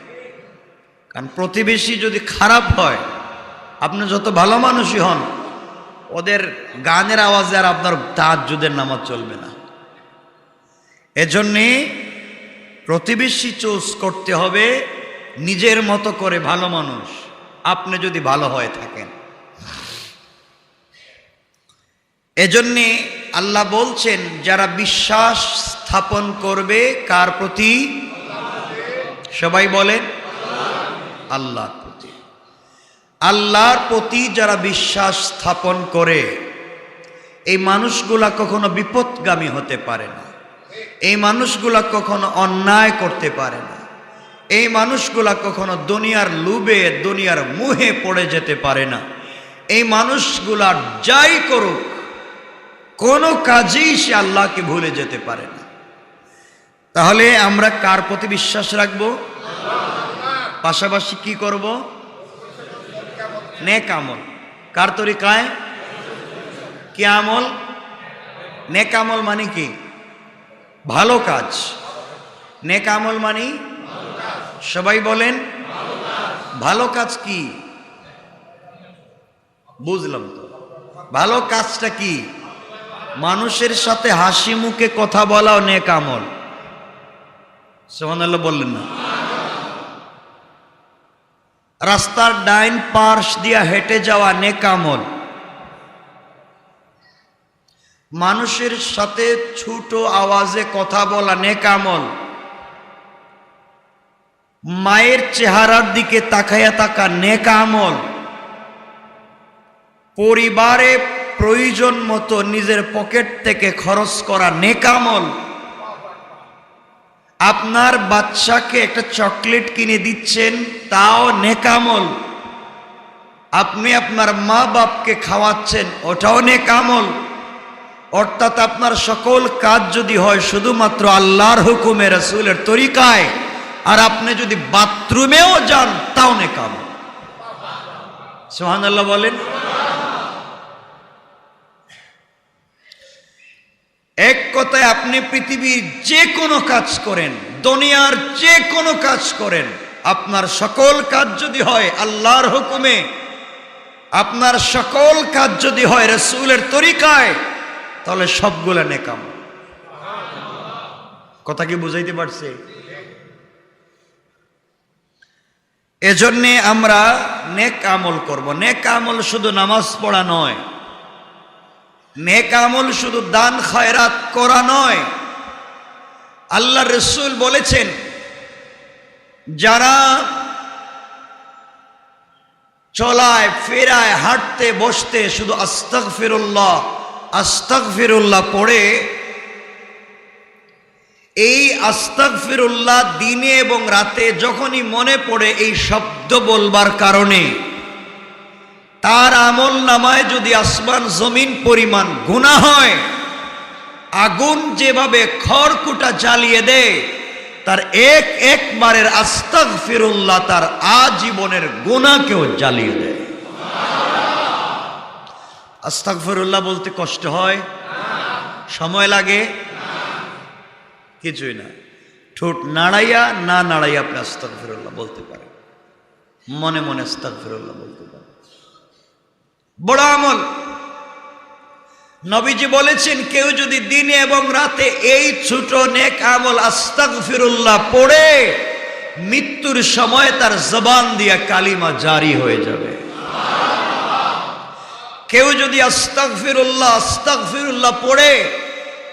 কারণ প্রতিবেশী যদি খারাপ হয়, আপনি যত ভালো মানুষই হন, ওদের গানের আওয়াজে আর আপনার তাহাজ্জুদের নামাজ চলবে না। এজন্যে প্রতিবেশী চুজ করতে হবে নিজের মতো করে ভালো মানুষ, আপনি যদি ভালো হয়ে থাকেন। এজন্যে আল্লাহ বলছেন যারা বিশ্বাস স্থাপন করবে কার প্রতি? সবাই বলেন আল্লাহর প্রতি। আল্লাহর প্রতি যারা বিশ্বাস স্থাপন করে, এই মানুষগুলা কখনো বিপদগামী হতে পারে না, এই মানুষগুলা কখনো অন্যায় করতে পারে না, এই মানুষগুলা কখনো দুনিয়ার লোভে দুনিয়ার মুহে পড়ে যেতে পারে না। এই মানুষগুলা যাই করুক, কোনো কাজেই সে আল্লাহকে ভুলে যেতে পারে না। তাহলে আমরা কার প্রতি বিশ্বাস রাখবো? পাশাপাশি কি করব? নেক আমল। কার তরিকায়? কি আমল? নেক আমল মানে কি? ভালো কাজ। নেক আমল মানে সবাই বলেন ভালো কাজ কি? বুঝলাম তো। ভালো কাজটা কি? মানুষের সাথে হাসি মুখে কথা বলাও নেক আমল। সুবহানাল্লাহ বললেন না? রাস্তার ডাইন পাশ দিয়া হেঁটে যাওয়া নেক আমল। মানুষের সাথে ছোট আওয়াজে কথা বলা নেক আমল। মায়ের চেহারার দিকে তাকায়া থাকা নেক আমল। পরিবারে প্রয়োজন মতো নিজের পকেট থেকে খরচ করা নেক আমল। আপনার বাচ্চাকে একটা চকলেট কিনে দিচ্ছেন, তাও নেক আমল। আপনি আপনার মা বাপকে খাওয়াচ্ছেন, ওটাও নেক আমল। অর্থাৎ আপনার সকল কাজ যদি হয় শুধুমাত্র আল্লাহর হুকুমে রাসূলের তরিকায়, আর আপনি যদি বাথরুমেও যান তাও নেক আমল। সুবহানাল্লাহ বলেন। এক কথায় আপনি পৃথিবীর যে কোনো কাজ করেন, দুনিয়ার যে কোনো কাজ করেন, আপনার সকল কাজ যদি হয় আল্লাহর হুকুমে, আপনার সকল কাজ যদি হয় রাসূলের তরিকায়, তাহলে সবগুলা নেক আমল। কথা কি বুঝাইতে পারছে? এজন্যে আমরা নেক আমল করব। নেক আমল শুধু নামাজ পড়া নয়, নেক আমল শুধু দান খয়রাত করা নয়। আল্লাহ রাসূল বলেছেন, যারা চলায় ফেরায় হাঁটতে বসতে শুধু আস্তাগফিরুল্লাহ আস্তাগফিরুল্লাহ পড়ে, এই আস্তাগফিরুল্লাহ দিনে এবং রাতে যখনই মনে পড়ে এই শব্দ বলবার কারণে তার আমল নামায় যদি আসমান জমিন পরিমাণ গুনাহ হয়, আগুন যেভাবে খড়কুটা জ্বালিয়ে দেয়, তার একবারের আস্তাগফিরুল্লাহ তার আজীবনের গুনাহকেও জ্বালিয়ে দেয়। আস্তাগফিরুল্লাহ বলতে কষ্ট হয়? সময় লাগে? কিছুই না। ঠোঁট নাড়াইয়া না নাড়াইয়া আপনি আস্তাগফিরুল্লাহ বলতে পারেন। মনে মনে আস্তাগফিরুল্লাহ বলতে পারে, বড় আমল। নবীজি বলেছেন কেউ যদি দিনে এবং রাতে এই ছোট নেক আমল আস্তাগফিরুল্লাহ পড়ে মৃত্যুর সময় তার জবান দিয়া কালিমা জারি হয়ে যাবে। কেউ যদি আস্তাগফিরুল্লাহ পড়ে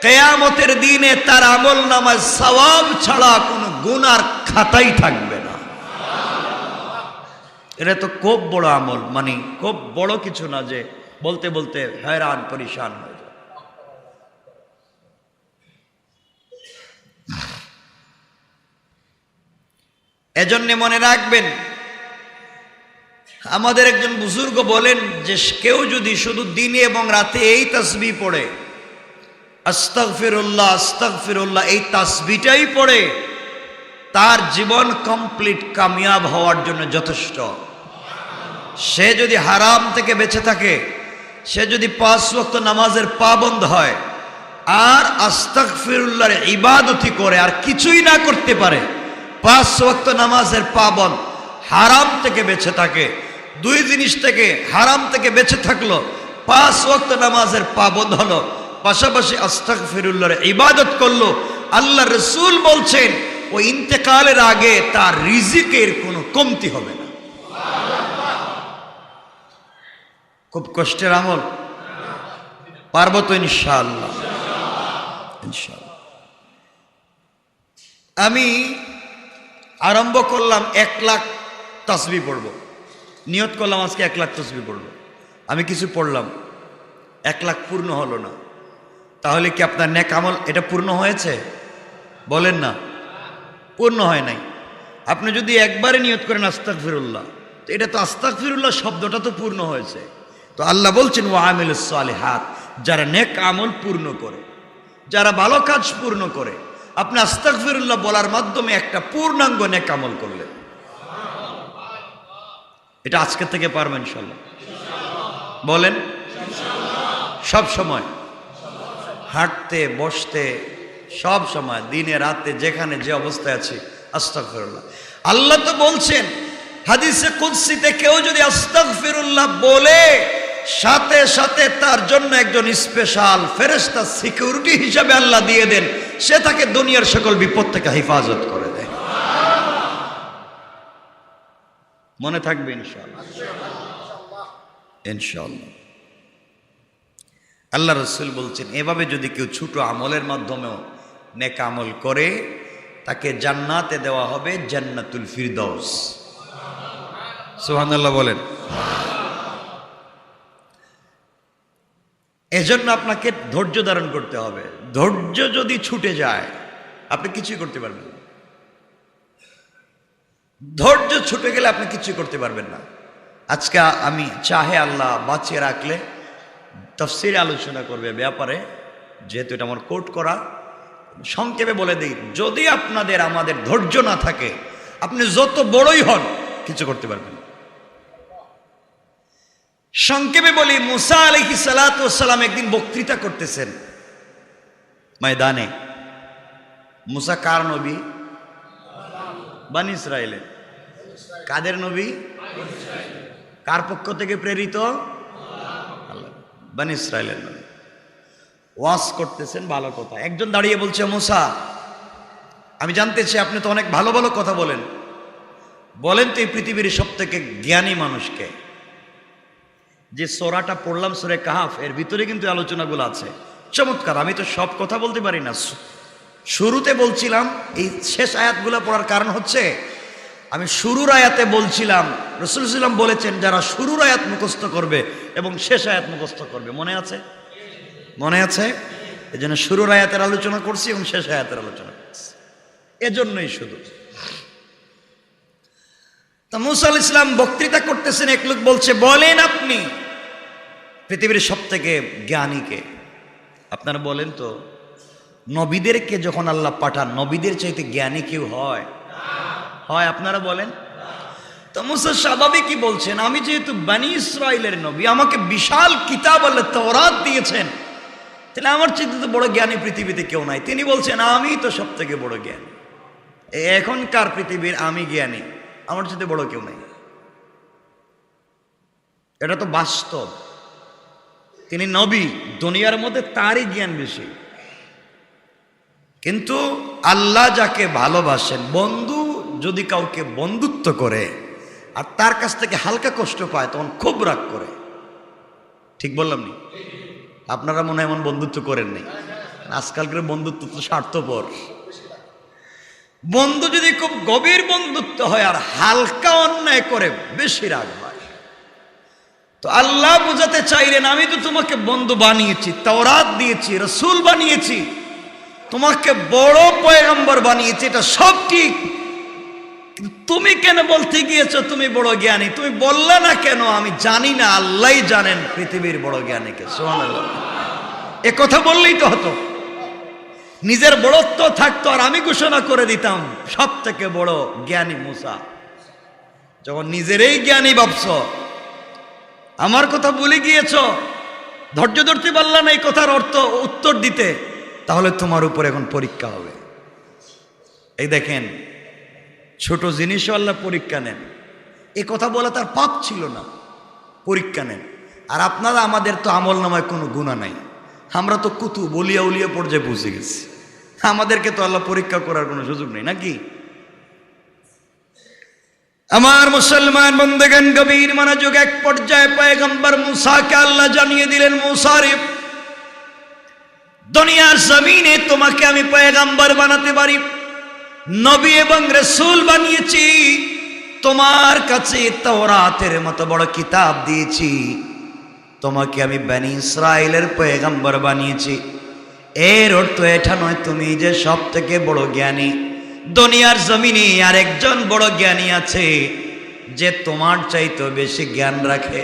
কিয়ামতের দিনে তার আমল নামায় সওয়াব ছাড়া কোনো গুনার খাতাই থাকবে না। এটা তো খুব বড় আমল, মানে খুব বড় কিছু না যে বলতে বলতে हैरान परेशान হয়ে যায়। এজন্য মনে রাখবেন, আমাদের একজন বুজুর্গ বলেন যে কেউ যদি শুধু দিনে এবং রাতে এই তাসবিহ পড়ে, আস্তাগফিরুল্লাহ আস্তাগফিরুল্লাহ এই তাসবিহটাই পড়ে, তার জীবন কমপ্লিট কামিয়াব হওয়ার জন্য যথেষ্ট। সে যদি হারাম থেকে বেঁচে থাকে, সে যদি 5 ওয়াক্ত নামাজের পাবন্দ হয়, আর আস্তাগফিরুল্লাহর ইবাদতই করে আর কিছুই না করতে পারে, 5 ওয়াক্ত নামাজের পাবন্দ, হারাম থেকে বেঁচে থাকে, দুই জিনিস থেকে হারাম থেকে বেঁচে থাকলো, 5 ওয়াক্ত নামাজের পাবন্দ হলো, পাশাপাশি আস্তাগফিরুল্লাহর ইবাদত করলো, আল্লাহ রাসূল বলছেন ওই ইন্তেকালের আগে তার রিজিকের কোনো কমতি হবে না। খুব কষ্টের আমল, পারবো তো ইনশাআল্লাহ। ইনশাআল্লাহ আমি আরম্ভ করলাম 1 লাখ তাসবিহ পড়ব, নিয়ত করলাম আজকে 1 লাখ তাসবিহ পড়ব। আমি কিছু পড়লাম, 1 লাখ পূর্ণ হলো না, তাহলে কি আপনার নেক আমল এটা পূর্ণ হয়েছে? বলেন না, পূর্ণ হয় নাই। আপনি যদি একবারে নিয়ত করেন আস্তাগফিরুল্লাহ, তো এটা তো আস্তাগফিরুল্লাহ শব্দটা তো পূর্ণ হয়েছে। তো আল্লাহ বলছেন ওয়া আমিলুস সালিহাত, যারা নেক আমল পূর্ণ করে, যারা ভালো কাজ পূর্ণ করে, আপনি আস্তাগফিরুল্লাহ বলার মাধ্যমে একটা পূর্ণাঙ্গ নেক আমল করলেন। এটা আজকে থেকে পারবেন ইনশাআল্লাহ। বলেন সব সময়, হাঁটতে বসতে সব সময়, দিনে রাতে যেখানে যে অবস্থায় আছি আস্তাগফিরুল্লাহ। আল্লাহ তো বলছেন হাদিসে কুদসিতে, কেউ যদি আস্তাগফিরুল্লাহ বলে সাথে সাথে তার জন্য একজন স্পেশাল ফেরেশতা সিকিউরিটি হিসাবে আল্লাহ দিয়ে দেন, সে তাকে দুনিয়ার সকল বিপদ থেকে হেফাজত করে দেয়। মনে থাকবে ইনশাআল্লাহ। ইনশাআল্লাহ আল্লাহ রাসূল বলছেন এভাবে যদি কেউ ছোট আমলের মাধ্যমেও নেক আমল করে, তাকে জান্নাতে দেওয়া হবে জান্নাতুল ফিরদাউস। সুবহানাল্লাহ বলেন। এজন্য আপনাকে ধৈর্য ধারণ করতে হবে। ধৈর্য যদি ছুটে যায় আপনি কিছুই করতে পারবেন না। ধৈর্য ছুটে গেলে আপনি কিছুই করতে পারবেন না। আজকে আমি চাহে আল্লাহ বাঁচিয়ে রাখলে তাফসীরে আলোচনা করবে ব্যাপারে, যেহেতু এটা আমার কোট করা, সংক্ষেপে বলে দিই, যদি আপনাদের আমাদের ধৈর্য না থাকে, আপনি যত বড়ই হন কিছু করতে পারবেন না। সংক্ষেপে বলি, মুসা আলাইহিস সালাতু ওয়াস সালাম একদিন বক্তৃতা করতেছেন ময়দানে। মুসা কার নবী? বনি ইসরাইলের। কাদের নবী? কার পক্ষ থেকে প্রেরিত? আল্লাহ, বনি ইসরাইলের নবী। ওয়াজ করতেছেন, ভালো কথা। একজন দাঁড়িয়ে বলছে, মুসা আমি জানতে চাই, আপনি তো অনেক ভালো ভালো কথা বলেন, বলেন তো এই পৃথিবীর সব থেকে জ্ঞানী মানুষকে? যে সূরাটা পড়লাম সূরা কাহাফ, এর ভিতরে কিন্তু আলোচনাগুলো আছে চমৎকার। আমি তো সব কথা বলতে পারি না। শুরুতে বলছিলাম, এই শেষ আয়াতগুলো পড়ার কারণ হচ্ছে, আমি শুরুর আয়াতে বলছিলাম রাসূল সাল্লাল্লাহু আলাইহি ওয়াসাল্লাম বলেছেন যারা শুরুর আয়াত মুখস্থ করবে এবং শেষ আয়াত মুখস্থ করবে, মনে আছে? মনে আছে? এজন্য শুরুর আয়াতের আলোচনা করছি এবং শেষ আয়াতের আলোচনা করছি, এজন্যই শুধু। তা মুসা আলাইহিস সালাম বক্তৃতা করতেছেন, এক লোক বলছে, বলেন আপনি পৃথিবীর সব থেকে জ্ঞানী কে? আপনারা বলেন তো, নবীদেরকে যখন আল্লাহ পাঠান, নবীদের চাইতে জ্ঞানী কেউ হয়? হয়? আপনারা বলেন। তো মুসা স্বাভাবিকই বলছেন, আমি যেহেতু বনি ইসরাইলের নবী, আমাকে বিশাল কিতাব আল্লাহ তাওরাত দিয়েছেন, তাহলে আমার চাইতে তো বড় জ্ঞানী পৃথিবীতে কেউ নাই। তিনি বলছেন আমি তো সব থেকে বড় জ্ঞানী, এখনকার পৃথিবীর আমি জ্ঞানী, আমার চাইতে বড় কেউ নাই। এটা তো বাস্তব। তিনি নবী, দুনিয়ার মধ্যে তারই জ্ঞান বেশি। কিন্তু আল্লাহ যাকে ভালোবাসেন, বন্ধু যদি কাউকে বন্ধুত্ব করে আর তার কাছ থেকে হালকা কষ্ট পায় তখন খুব রাগ করে। ঠিক বললাম নি? আপনারা মনে হয় এমন বন্ধুত্ব করেন নাই। আজকালকার বন্ধুত্ব তো স্বার্থপর। বন্ধু যদি খুব গভীর বন্ধুত্ব হয় আর হালকা অন্যায় করে বেশি রাগ হয়। তো আল্লাহ বোঝাতে চাইলেন, আমি তো তোমাকে বন্ধু বানিয়েছি, তাওরাত দিয়েছি, রাসূল বানিয়েছি, তোমাকে বড় পয়গম্বর বানিয়েছি, এটা সব ঠিক। তুমি কেন বলতে গিয়েছো তুমি বড় জ্ঞানী? তুমি বললে না কেন আমি জানি না? আল্লাহই জানেন পৃথিবীর বড় জ্ঞানীকে। সুবহানাল্লাহ। এ কথা বললেই তো হতো, নিজের বড়ত্ব থাকতো আর আমি ঘোষণা করে দিতাম সব থেকে বড় জ্ঞানী মুসা। যখন নিজেরই জ্ঞানী ভাবছ, আমার কথা ভুলে গিয়েছ, ধৈর্য ধরতে পারলা না এই কথার অর্থ উত্তর দিতে, তাহলে তোমার উপর এখন পরীক্ষা হবে। এই দেখেন, ছোট জিনিসও আল্লাহ পরীক্ষা নেন। এই কথা বলা তার পাপ ছিল না, পরীক্ষা নেন। আর আপনারা, আমাদের তো আমল নামায় কোনো গুনাহ নাই, আমরা তো কুতু বলিয়া উলিয়া পর্যায়ে পৌঁছে গেছি, আমাদেরকে তো আল্লাহ পরীক্ষা করার কোনো সুযোগ নেই নাকি? আমার মুসলমান বন্ধুগণ, গভীর মনোযোগ। এক পর্যায়ে পয়গম্বর মুসাকে আল্লাহ জানিয়ে দিলেন, মুসা রে, দুনিয়ার জমিনে তোমাকে আমি পয়গম্বর বানাতে পারি, নবী এবং রাসূল বানিয়েছি, তোমার কাছে তাওরাতের মতো বড় কিতাব দিয়েছি, তোমাকে আমি বনি ইসরাইলের পয়গম্বর বানিয়েছি। এর অর্থ এটা নয় তুমি যে সব থেকে বড় জ্ঞানী। দুনিয়ার জমিনে আর একজন বড় জ্ঞানী আছে যে তোমার চাইতে বেশি জ্ঞান রাখে।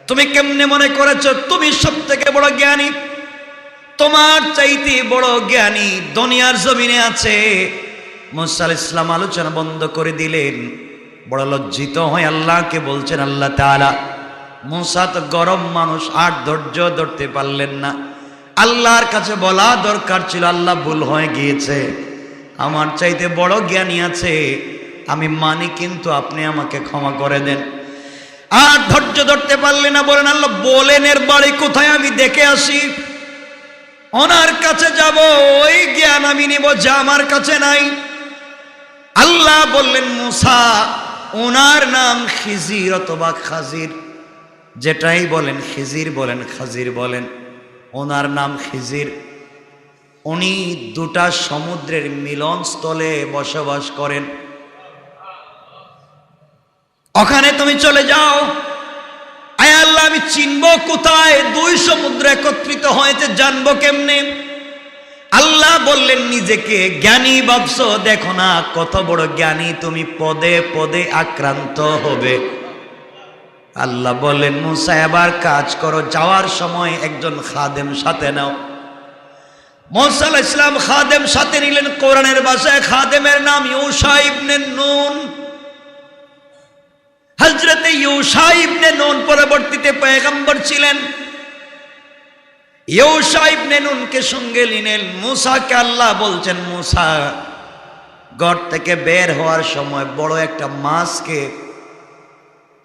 তুমি কেমনে মনে করেছো তুমি সব থেকে বড় জ্ঞানী? তোমার চাইতে বড় জ্ঞানী দুনিয়ার জমিনে আছে। মুসা আলাইহিস সালাম আলোচনা বন্ধ করে দিলেন, বড় লজ্জিত হয়ে আল্লাহকে বলছেন, আল্লাহ তাআলা, মুসা তো গরম মানুষ, আর ধৈর্য ধরতে পারলেন না। আল্লাহর কাছে বলা দরকার ছিল, আল্লাহ ভুল হয়ে গিয়েছে, আমার চাইতে বড় জ্ঞানী আছে, আমি মানি, কিন্তু আপনি আমাকে ক্ষমা করে দেন। আর ধৈর্য ধরতে পারলেন না, বলেন, আল্লাহ বলেন এর বাড়ি কোথায়, আমি দেখে আসি, ওনার কাছে যাব, ওই জ্ঞান আমি নিব যা আমার কাছে নাই। আল্লাহ বললেন, মুসা, ওনার নাম খিজির অথবা খাজির, যেটাই বলেন, খিজির বলেন, খাজির বলেন, ওনার নাম খিজির। উনি দুটা সমুদ্রের মিলনস্থলে বসবাস করেন, ওখানে তুমি চলে যাও। আয় আল্লাহ, আমি চিনবো কোথায়? দুই সমুদ্র একত্রিত হয়েছে, জানবো কেমনে? আল্লাহ বললেন, নিজেকে জ্ঞানী ভাবছো, দেখো না কত বড় জ্ঞানী তুমি, পদে পদে আক্রান্ত হবে। আল্লাহ বললেন, মুসা এবার কাজ করো, যাওয়ার সময় একজন খাদেম সাথে নাও। মুসা আলাইহিস সালাম খাদেম সাথে নিলেন। কোরআনের ভাষায় খাদেমের নাম ইউশা ইবনে নুন। হযরতে ইউশা ইবনে নুন পরবর্তীতে পয়গম্বর ছিলেন। ইউশা ইবনে নুনকে সঙ্গে নিলেন। মুসাকে আল্লাহ বলছেন, মুসা, ঘর থেকে বের হওয়ার সময় বড় একটা মাছকে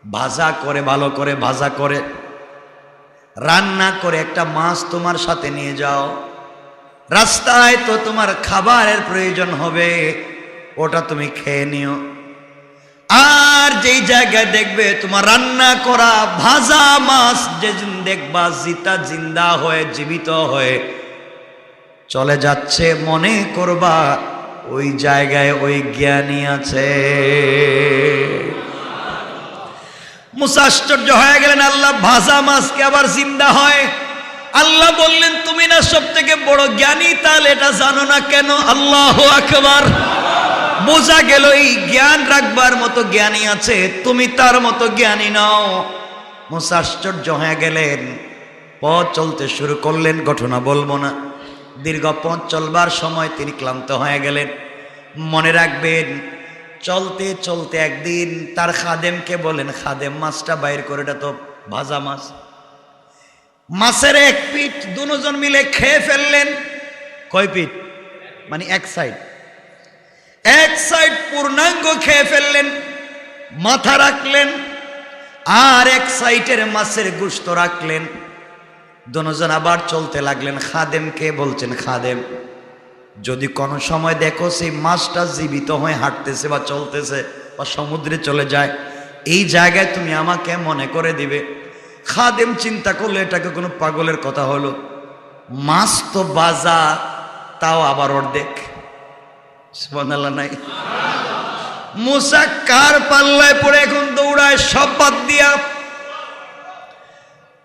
ভাজা করে, ভালো করে ভাজা করে রান্না করে একটা মাছ তোমার সাথে নিয়ে যাও। রাস্তায় তো তোমার খাবারের প্রয়োজন হবে, ওটা তুমি খেয়ে নিও। আর যেই জায়গায় দেখবে তোমার রান্না করা ভাজা মাছ, যেদিন দেখবা জিন্দা হয়ে, জীবিত হয়ে চলে যাচ্ছে, মনে করবা ওই জায়গায় ওই জ্ঞানী আছে। মুসা আশ্চর্য হয়ে গেলেন, আল্লাহ ভাজা মাছকে আবার জিন্দা হয়? আল্লাহ বললেন, তুমি না সব থেকে বড় জ্ঞানী, তাহলে এটা জানো না কেন? আল্লাহু আকবার। বোঝা গেল এই জ্ঞান রাখবার মতো জ্ঞানী আছে, তুমি তার মতো জ্ঞানী নাও। মুসা আশ্চর্য হয়ে গেলেন, পথ চলতে শুরু করলেন। ঘটনা বলবো না, দীর্ঘ পথ চলবার সময় তিনি ক্লান্ত হয়ে গেলেন। মনে রাখবেন, চলতে চলতে একদিন তার খাদেমকে বলেন, খাদেম মাছটা বাইর করে, এটা তো ভাজা মাছ। মাছের এক পিঠ দুজন মিলে খেয়ে ফেললেন। কয় পিঠ? মানে এক সাইড, এক সাইড পূর্ণাঙ্গ খেয়ে ফেললেন। মাথা রাখলেন, আর এক সাইডের মাছের গোশত রাখলেন। দুজন আবার চলতে লাগলেন। খাদেমকে বলছেন, খাদেম, যদি কোনো সময় দেখো সেই মাছটা জীবিত হয়ে হাঁটতেছে বা চলতেছে বা সমুদ্রে চলে যায়, এই জায়গায় তুমি আমাকে মনে করে দিবে। খাদেম চিন্তা করলে এটাকে কোনো পাগলের কথা হলো, মাছ তো বাজা, তাও আবার অর্ধেক। সুবহানাল্লাহ নাই। মুসা কার পাল্লায় পড়ে এখন দৌড়ায় সব বাদ দিয়া।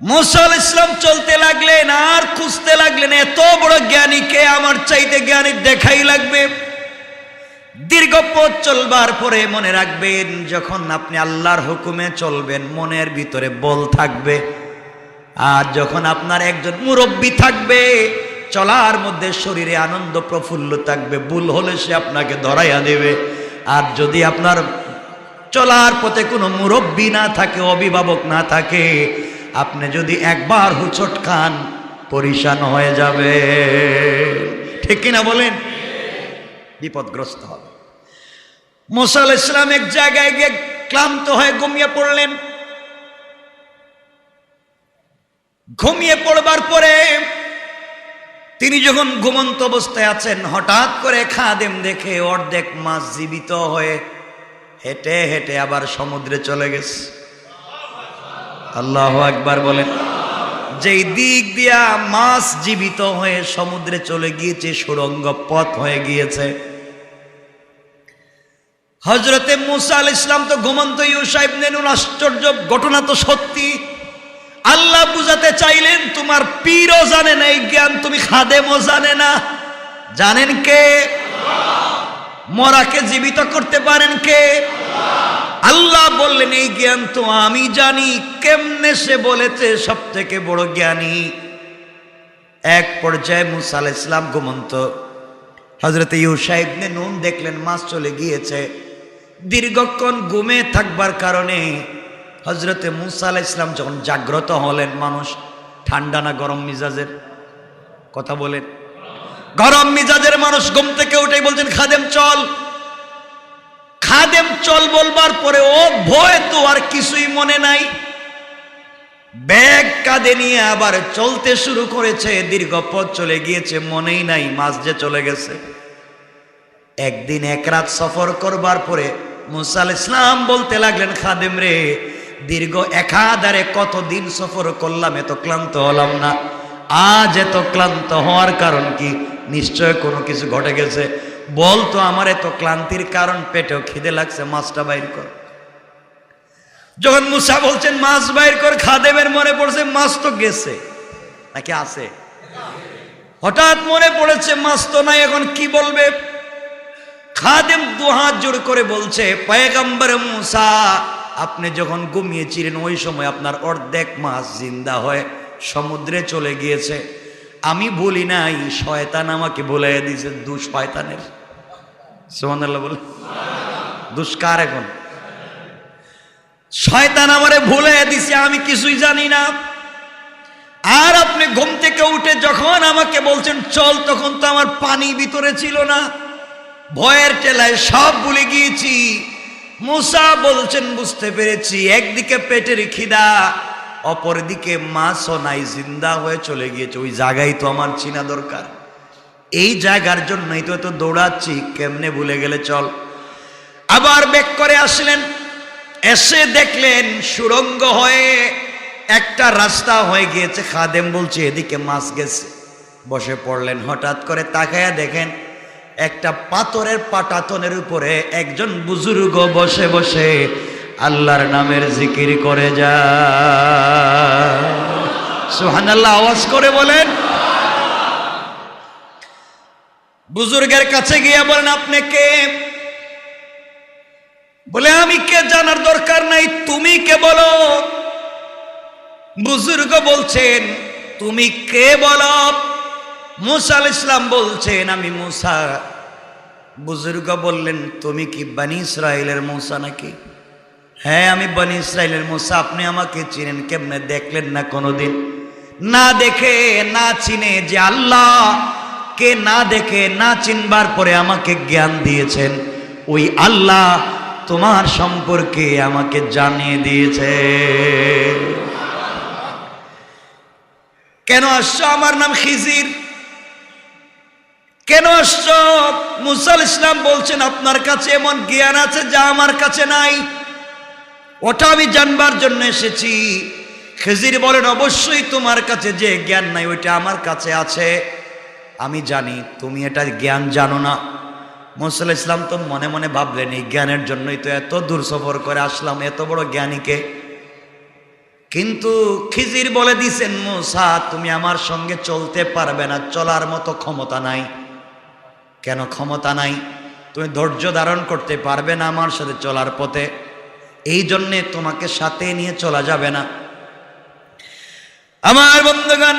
মুসা আলাইহিস সালাম চলতে লাগলেন আর খুঁজতে লাগলেন, এত বড় জ্ঞানীকে আমার চাইতে জ্ঞানী দেখাই লাগবে। দীর্ঘ পথ চলবার পরে মনে রাখবেন, যখন আপনি আল্লাহর হুকুমে চলবেন মনের ভিতরে বল থাকবে, আর যখন আপনার একজন মুরব্বী থাকবে চলার মধ্যে শরীরে আনন্দ প্রফুল্ল থাকবে, ভুল হলে সে আপনাকে ধরাইয়া দেবে। আর যদি আপনার চলার পথে কোনো মুরব্বী না থাকে, অভিভাবক না থাকে, আপনি যদি একবার হুচট খান পরিশান হয়ে যাবে। ঠিক কিনা বলেন? বিপদগ্রস্ত হবে। মুসা আলাইহিস সালাম এক জায়গায় গিয়ে ক্লান্ত হয়ে ঘুমিয়ে পড়লেন। ঘুমিয়ে পড়বার পরে তিনি যখন ঘুমন্ত অবস্থায় আছেন, হঠাৎ করে খাদেম দেখে অর্ধেক মাছ জীবিত হয়ে হেঁটে হেঁটে আবার সমুদ্রে চলে গেছে। আল্লাহু আকবার বলেন। যেই দিক দিয়া মাছ জীবিত হয়ে সমুদ্রে চলে গিয়েছে, সুড়ঙ্গ পথ হয়ে গিয়েছে। হযরতে মুসা আলাইহিস সালাম তো ঘুমন্ত ইউশা ইবনে নুন। আশ্চর্য ঘটনা তো সত্যি। আল্লাহ বুঝাতে চাইলেন, তোমার পীরও জানে না এই জ্ঞান, তুমি খাদেমও জানে না। জানেন কে? মরাকে জীবিত করতে পারেন কে? আল্লাহ বললেন, এই জ্ঞান তো আমি জানি। কেমনে সে বলেছে সব থেকে বড় জ্ঞানী। এক পর্যায়ে মুসা আলাইহিস সালাম ঘুমন্ত, হযরতে ইউশা ইবনে নুন দেখলেন মাছ চলে গিয়েছে। দীর্ঘক্ষণ ঘুমে থাকবার কারণে হযরতে মুসা আলাইহিস সালাম যখন জাগ্রত হলেন, মানুষ ঠান্ডা না গরম মিজাজের কথা বলেন? গরম মিজাজের মানুষ ঘুম থেকে উঠেই বলছেন, খাদেম চল। খাদেম চল বলবার পরে ও ভয় তো আর কিছুই মনে নাই, ব্যাগ কাঁধে নিয়ে আবার চলতে শুরু করেছে। দীর্ঘ পথ চলে গিয়েছে, মনেই নাই মাছ যে চলে গেছে। একদিন এক রাত সফর করবার পরে মুসা আলাইহিস সালাম বলতে লাগলেন, খাদেম রে, দীর্ঘ একাধারে কতদিন সফর করলাম, এত ক্লান্ত হলাম না। আজ এত ক্লান্ত হওয়ার কারণ কি? নিশ্চয় কোনো কিছু ঘটে গেছে। বলতো আমার এত ক্লান্তির কারণ, পেটেও খিদে লাগছে, মাছটা বাইর কর। যখন মুসা বলছেন মাছ বাইর কর, খাদেমের মনে পড়ছে মাছ তো গেছে নাকি আছে। হঠাৎ মনে পড়েছে মাছ তো নাই, এখন কি বলবে? খাদেম দুহাত জোড় করে বলছে, পয়গম্বর মুসা, আপনি যখন ঘুমিয়েছিলেন ওই সময় আপনার অর্ধেক মাছ জিন্দা হয়ে সমুদ্রে চলে গিয়েছে। আমি বলি নাই, শয়তান আমাকে ভুলাইয়া দিয়েছে। দোষ শয়তানের। সুবহানাল্লাহ বলে। দোষ কার এখন? শয়তান আমারে ভুলাইয়া দিছে, আমি কিছুই জানি না। আর আপনি ঘুম থেকে উঠে যখন আমাকে বলছেন চল, তখন তো আমার পানি ভিতরে ছিল না, ভয়ের টেলায় সব ভুলে গিয়েছি। মুসা বলছেন, বুঝতে পেরেছি, একদিকে পেটের খিদা, অপরদিকে মাছও নাই, জিন্দা হয়ে চলে গিয়েছে। ওই জায়গায় তো আমার চিনা দরকার, এই জায়গার জন্যই তো এত দৌড়াচ্ছি, কেমনে ভুলে গেলে চল। আবার ব্যাক করে আসলেন, এসে দেখলেন সুড়ঙ্গ হয়ে একটা রাস্তা হয়ে গিয়েছে। খাদেম বলছে এদিকে মাছ গেছে। বসে পড়লেন। হঠাৎ করে তাকায়া দেখেন একটা পাথরের পাটাতনের উপরে একজন বুজুর্গ বসে বসে আল্লাহর নামের জিকির করে যায়। সুবহানাল্লাহ আওয়াজ করে বলেন। বুজুর্গের কাছে গিয়ে বলেন, আপনি কে? বলে, আমি কে জানার দরকার নাই, তুমি কে বলো। বুজুর্গ বলছেন, তুমি কে বলো। মুসা আলাইহিস সালাম বলছেন, আমি মুসা। বুজুর্গ বললেন, তুমি কি বনি ইসরাইলের মুসা নাকি? হ্যাঁ, আমি বনি ইসরাইলের মুসা। আপনি আমাকে চিনেন কেমনে? দেখলেন না কোনোদিন? না দেখে না চিনে যে আল্লাহ কে না দেখে না চিনবার পরে আমাকে জ্ঞান দিয়েছেন, ওই আল্লাহ তোমার সম্পর্কে আমাকে জানিয়ে দিয়েছে। কেন আসছো? আমার নাম খিজির। কেন আসছো? মুসা আলাইহিস সালাম বলছেন আপনার কাছে এমন জ্ঞান আছে যা আমার কাছে নাই, ওটা আমি জানবার জন্য এসেছি। খিজির বলেন অবশ্যই তোমার কাছে যে জ্ঞান নাই ওইটা আমার কাছে আছে, আমি জানি তুমি এটা জ্ঞান জানো না। মুসা আলাইহিস সালাম তো মনে মনে ভাবলেন এই জ্ঞানের জন্যই তো এত দূর সফর করে আসলাম, এত বড় জ্ঞানীকে। কিন্তু খিজির বলে দিছেন মুসা তুমি আমার সঙ্গে চলতে পারবে না, চলার মতো ক্ষমতা নাই। কেন ক্ষমতা নাই? তুমি ধৈর্য ধারণ করতে পারবে না আমার সাথে চলার পথে, এই জন্যে তোমাকে সাথে নিয়ে চলা যাবে না। আমার বন্ধুগণ,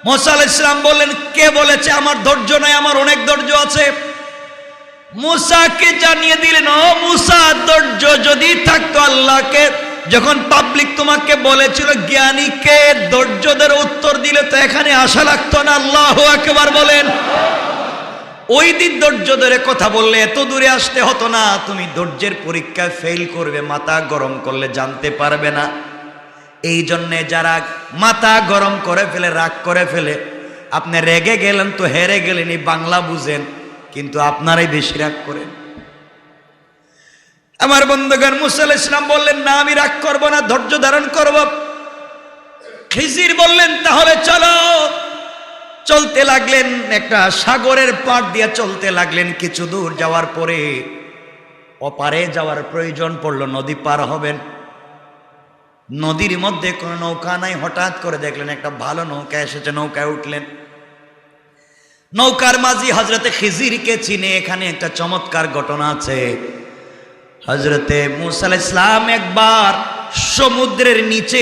মুসা আলাইহিস সালাম বললেন কে বলেছে আমার ধৈর্য নাই? আমার অনেক ধৈর্য আছে। মুসাকে জানিয়ে দিলেন ও মুসা, ধৈর্য যদি থাকতো আল্লাহকে যখন পাবলিক তোমাকে বলেছিল জ্ঞানীকে ধৈর্যদের উত্তর দিলে তো এখানে আসা লাগতো না। আল্লাহু আকবার বলেন। ওই দিন ধৈর্য ধরে কথা বললে এত দূরে আসতে হতো না। তুমি ধৈর্যের পরীক্ষায় ফেল করবে, মাথা গরম করলে জানতে পারবে না। এই জন্যে যারা মাথা গরম করে ফেলে, রাগ করে ফেলে, আপনি রেগে গেলেন তো হেরে গেলেন, এই বাংলা বুঝেন, কিন্তু আপনারাই বেশি রাগ করেন। আমার বন্ধুগণ, মুসা আলাইহিস সালাম বললেন না আমি রাগ করব না, ধৈর্য ধারণ করব। খিজির বললেন তাহলে চলো। চলতে লাগলেন, একটা সাগরের পাড় দিয়ে চলতে লাগলেন। কিছু দূর যাওয়ার পরে ওপারে যাওয়ার প্রয়োজন পড়লো, নদী পার হবেন। নদীর মধ্যে কোনো নৌকা নাই। হঠাৎ করে দেখলেন একটা ভালো নৌকা এসেছে, নৌকায় উঠলেন। নৌকার মাঝি হযরতে খিজিরকে চিনে। এখানে একটা চমৎকার ঘটনা আছে। হযরতে মুসা আলাইহিস সালাম একবার সমুদ্রের নিচে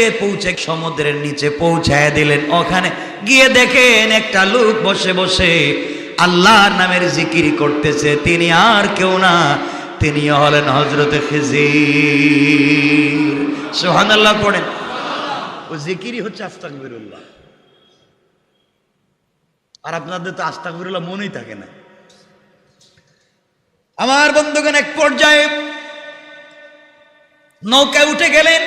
পৌঁছায় দিলেন। ওখানে গিয়ে দেখেন একটা লোক বসে বসে আল্লাহর নামের জিকির করতেছে। তিনি আর কেউ না, তিনি হলেন হযরতে খিজির। সুবহানাল্লাহ পড়েন। ও জিকিরই হচ্ছে আস্তাগফিরুল্লাহ। আর আপনাদের তো আস্তাগফিরুল্লাহ মনেই থাকে না। আমার বন্ধুগণ, এক পর্যায়ে নৌকায় উঠে গেলেন।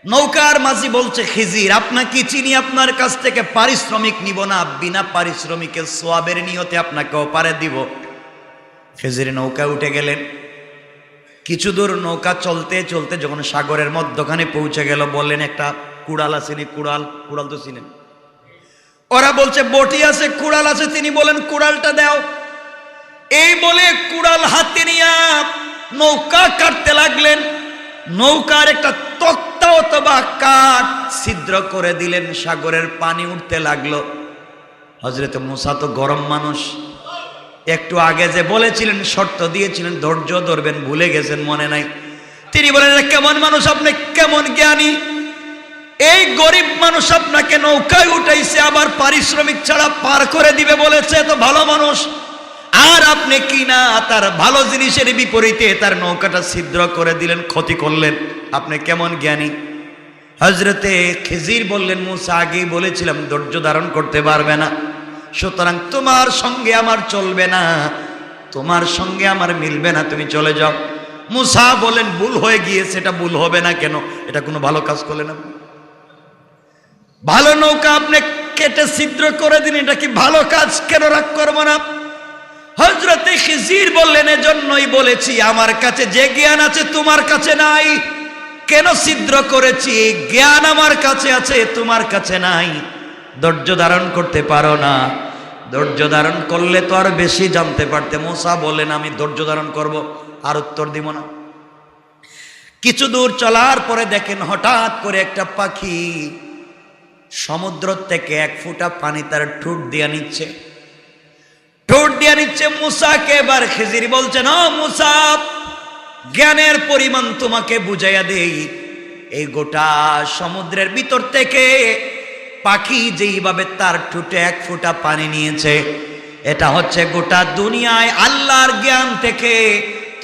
নৌকার মাঝি বলছে খিজির আপনাকে চিনি, আপনার কাছ থেকে পারিশ্রমিক নিব না, বিনা পারিশ্রমিকের সওয়াবের নিয়তে আপনাকে ওপারে দিব। খিজির নৌকায় উঠে গেলেন। কিছু দূর নৌকা চলতে চলতে যখন সাগরের মধ্যখানে পৌঁছে গেল, বললেন একটা কুড়াল আছে নি? কুড়াল তো চিনেন। ওরা বলছে বটি আছে, কুড়াল আছে। তিনি বলেন কুড়ালটা দাও। এই বলে কুড়াল হাতে নিয়ে নৌকা কাটতে লাগলেন। নৌকার একটা তক্তা অথবা কাঠ ছিদ্র করে দিলেন, সাগরের পানি উঠতে লাগলো। হযরত মুসা তো গরম মানুষ, একটু আগে যে বলেছিলেন, শর্ত দিয়েছিলেন ধৈর্য ধরবেন, ভুলে গেছেন, মনে নাই। তিনি বলেন কেমন মানুষ আপনি, কেমন জ্ঞানী! এই গরিব মানুষ আপনাকে নৌকায় উঠাইছে, আবার পারিশ্রমিক ছাড়া পার করে দিবে বলেছে, তো ভালো মানুষ। আর আপনি কি না তার ভালো জিনিসের বিপরীতে তার নৌকাটা ছিদ্র করে দিলেন, ক্ষতি করলেন। আপনি কেমন জ্ঞানী! হযরতে খিজির বললেন মুসা আগেই বলেছিলাম ধৈর্য ধারণ করতে পারবে না, সুতরাং তোমার সঙ্গে আমার চলবে না, তোমার সঙ্গে আমার মিলবে না, তুমি চলে যাও। মুসা বলেন ভুল হয়ে গিয়েছে। এটা ভুল হবে না কেন? এটা কোনো ভালো কাজ করলেন না। ভালো নৌকা আপনি কেটে ছিদ্র করে দিন, এটা কি ভালো কাজ? কেন রাগ করবো না? হযরতে খিজির বললেন এজন্যই বলেছি আমার কাছে যে জ্ঞান আছে তোমার কাছে নাই। কেন ছিদ্র করেছি? জ্ঞান আমার কাছে আছে, তোমার কাছে নাই। ধৈর্য ধারণ করতে পারো না। ধৈর্য ধারণ করলে তো আর বেশি জানতে পারতে। মুসা বলেন আমি ধৈর্য ধারণ করব, আর উত্তর দিব না। কিছু দূর চলার পরে দেখেন হঠাৎ করে একটা পাখি সমুদ্র থেকে এক ফোঁটা পানি তার ঠোঁট দিয়ে নিচ্ছে। মুসাকে এবার খিজির বলছেন ও মুসা, জ্ঞানের পরিমাণ তোমাকে বুঝাইয়া দেই। এই গোটা সমুদ্রের ভিতর থেকে পাখি যেইভাবে তার ঠোঁটে এক ফোঁটা পানি নিয়েছে, এটা হচ্ছে গোটা দুনিয়ায় আল্লাহর জ্ঞান থেকে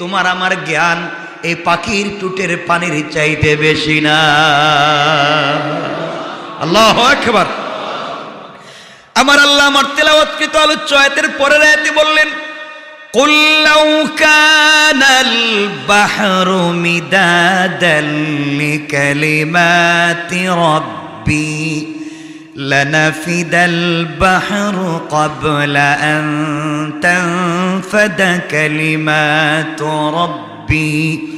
তোমার আমার জ্ঞান এই পাখির ঠোঁটের পানির চাইতে বেশি না। আল্লাহু আকবার। আমার আল্লাহ আমার তেলাওয়াতকৃত আলোচ্য আয়াতের পরের আয়াতে বললেন قل لو كان البحر مدادا لكلمات ربي لنفد البحر قبل أن تنفد كلمات ربي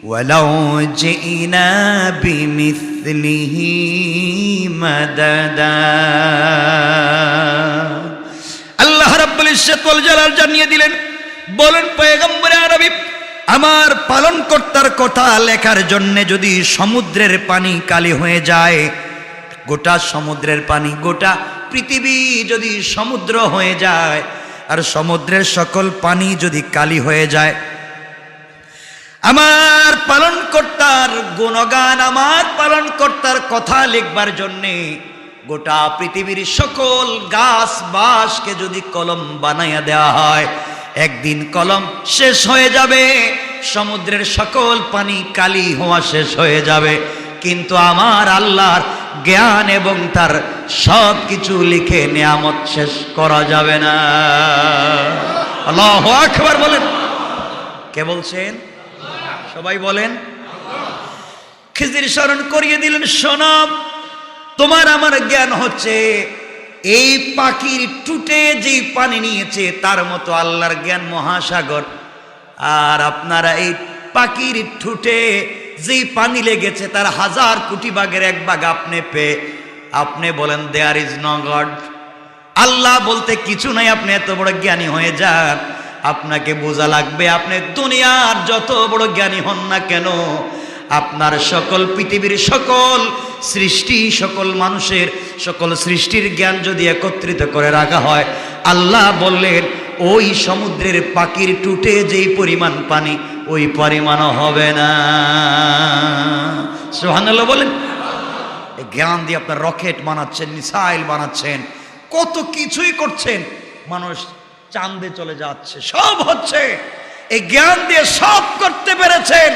ولو جئنا بمثله مددا আল্লাহ রাব্বুল ইজ্জত ওয়াল জালাল জানিয়ে দিলেন, বলেন পয়গম্বর আরবি, আমার পালনকর্তার কথা লেখার জন্য যদি সমুদ্রের পানি কালি হয়ে যায়, গোটা সমুদ্রের পানি, গোটা পৃথিবী যদি সমুদ্র হয়ে যায় আর সমুদ্রের সকল পানি যদি কালি হয়ে যায়, আমার পালনকর্তার গুণগান, আমার পালনকর্তার কথা লিখবার জন্যে গোটা পৃথিবীর সকল গাছ বাসকে যদি কলম বানাইয়া দেওয়া হয়, একদিন কলম শেষ হয়ে যাবে, সমুদ্রের সকল পানি কালি হওয়া শেষ হয়ে যাবে, কিন্তু আমার আল্লাহর জ্ঞান এবং তার সব কিছু লিখে নিয়ামত শেষ করা যাবে না। আল্লাহু আকবার বলেন। কে বলছেন? সবাই বলেন। খিজির স্মরণ করিয়ে দিলেন, শোনো, তোমার আমার জ্ঞান হচ্ছে এই পাখির টুটে যেই পানি নিয়েছে তার মতো আল্লাহর জ্ঞান মহাসাগর, আর আপনারা এই পাখির ঠুটে যেই পানি লেগেছে তার 1000 কোটি ভাগের 1 ভাগ আপনি পেয়ে আপনি বলেন দেয়ার ইজ নো গড, আল্লাহ বলতে কিছু নাই, আপনি এত বড় জ্ঞানী হয়ে যান। আপনাকে বোঝা লাগবে, আপনি দুনিয়ার যত বড় জ্ঞানী হন না কেন, আপনার সকল পৃথিবীর সকল সৃষ্টি, সকল মানুষের সকল সৃষ্টির জ্ঞান যদি একত্রিত করে রাখা হয়, আল্লাহ বললেন ওই সমুদ্রের পাখির টুটে যেই পরিমাণ পানি ওই পরিমাণও হবে না। সুবহানাল্লাহ বলেন। এই জ্ঞান দিয়ে আপনার রকেট বানাচ্ছেন, মিসাইল বানাচ্ছেন, কত কিছুই করছেন, মানুষ চাঁদে চলে যাচ্ছে, সব হচ্ছে। এই জ্ঞান দিয়ে সব করতে পেরেছেন।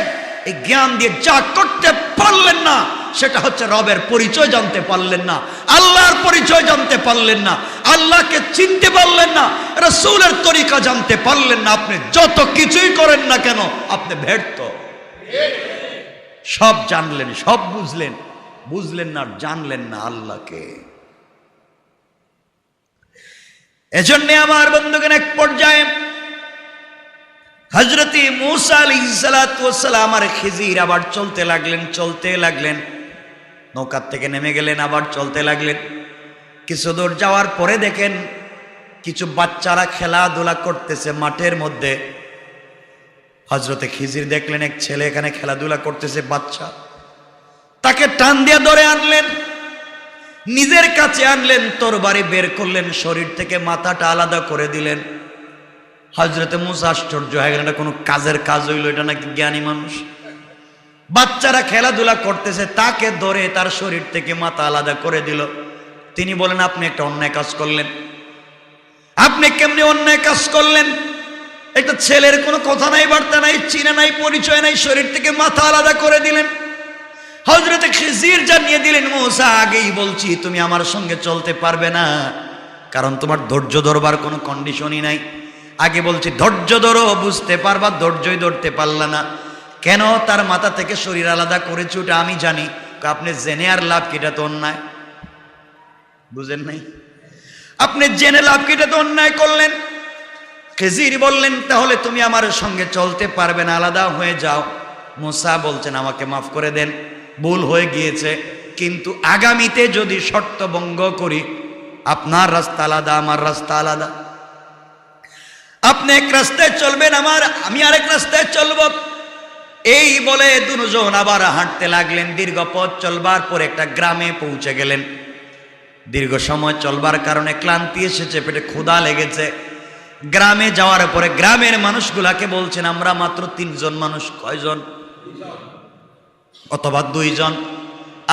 এই জ্ঞান দিয়ে যা করতে পারলেন না সেটা হচ্ছে রবের পরিচয় জানতে পারলেন না, আল্লাহর পরিচয় জানতে পারলেন না, আল্লাহকে চিনতে পারলেন না, রাসূলের তরিকা জানতে পারলেন না। আপনি যত কিছুই করেন না কেন আপনি ব্যর্থ। সব জানলেন, সব বুঝলেন, বুঝলেন না, জানলেন না আল্লাহকে। এজন্য আমার বন্ধুগণ, এক পর্যায়ে হযরত মূসা আলাইহিস সালাতু ওয়াস সালাম আর খিজির আবার চলতে লাগলেন, নৌকার থেকে নেমে গেলেন, আবার চলতে লাগলেন। কিছু দূর যাওয়ার পরে দেখেন কিছু বাচ্চারা খেলাধুলা করতেছে মাঠের মধ্যে। হযরতে খিজির দেখলেন এক ছেলে এখানে খেলাধুলা করতেছে, বাচ্চা, তাকে টান দিয়ে ধরে আনলেন, নিজের কাছে আনলেন, তরবারি বের করলেন, শরীর থেকে মাথাটা আলাদা করে দিলেন। হযরতে মূসা আশ্চর্য হয়ে গেলেন, এটা কোনো কাজের কাজ হইল? এটা নাকি জ্ঞানী মানুষ। বাচ্চারা খেলাধুলা করতেছে, তাকে ধরে তার শরীর থেকে মাথা আলাদা করে দিল। তিনি বলেন, আপনি একটা অন্যায় কাজ করলেন। আপনি কেমনি অন্যায় কাজ করলেন? একটা ছেলের কোনো কথা নাই, বার্তা নাই, চিনে নাই, পরিচয় নাই, শরীর থেকে মাথা আলাদা করে দিলেন। হযরতে খিজির জানিয়ে দিলেন, মূসা, আগেই বলছি তুমি আমার সঙ্গে চলতে পারবে না, কারণ তোমার ধৈর্য ধরবার কোনো কন্ডিশনই নাই। আগে বলছি ধৈর্য ধরো, বুঝতে পারবা, ধৈর্যই ধরতে পারলা না। কেন তার মাথা থেকে শরীর আলাদা করেছে ওটা আমি জানি। আপনি জেনে আর লাভ কি? এটা তো অন্যায়। বুঝেন নাই? আপনি জেনে লাভ কি? এটা তো অন্যায় করলেন। খিজির বললেন, তাহলে তুমি আমার সঙ্গে চলতে পারবে না, আলাদা হয়ে যাও। মূসা বলছেন, আমাকে মাফ করে দেন, ভুল হয়ে গিয়েছে, কিন্তু আগামীতে যদি শর্ত ভঙ্গ করি, আপনার রাস্তা আলাদা, আমার রাস্তা আলাদা। আপনি এক রাস্তায় চলবেন, আমি আরেক রাস্তায় চলব। এই বলে দুজন আবার হাঁটতে লাগলেন। দীর্ঘ পথ চলবার পর একটা গ্রামে পৌঁছে গেলেন। দীর্ঘ সময় চলবার কারণে ক্লান্তি এসেছে, পেটে ক্ষুধা লেগেছে। গ্রামে যাওয়ার পরে গ্রামের মানুষগুলাকে বলছেন, আমরা মাত্র 3 জন মানুষ। কয়জন? অথবা 2 জন।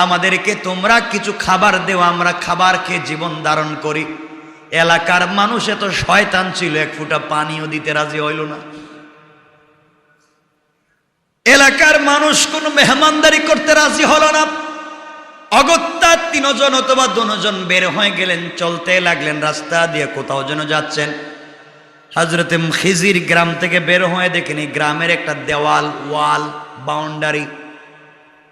আমাদেরকে তোমরা কিছু খাবার দেও, আমরা খাবার খেয়ে জীবন ধারণ করি। এলাকার মানুষ এত শয়তান ছিল, এক ফুটা পানিও দিতে রাজি হইল না। এলাকার মানুষ কোনো মেহমানদারি করতে রাজি হলো না। অগত্যা 3 জন অথবা 2 জন বের হয়ে গেলেন, চলতে লাগলেন রাস্তা দিয়ে, কোথাও যেন যাচ্ছেন। হযরতে খিজির গ্রাম থেকে বের হয়ে দেখেনি গ্রামের একটা দেওয়াল ওয়াল বাউন্ডারি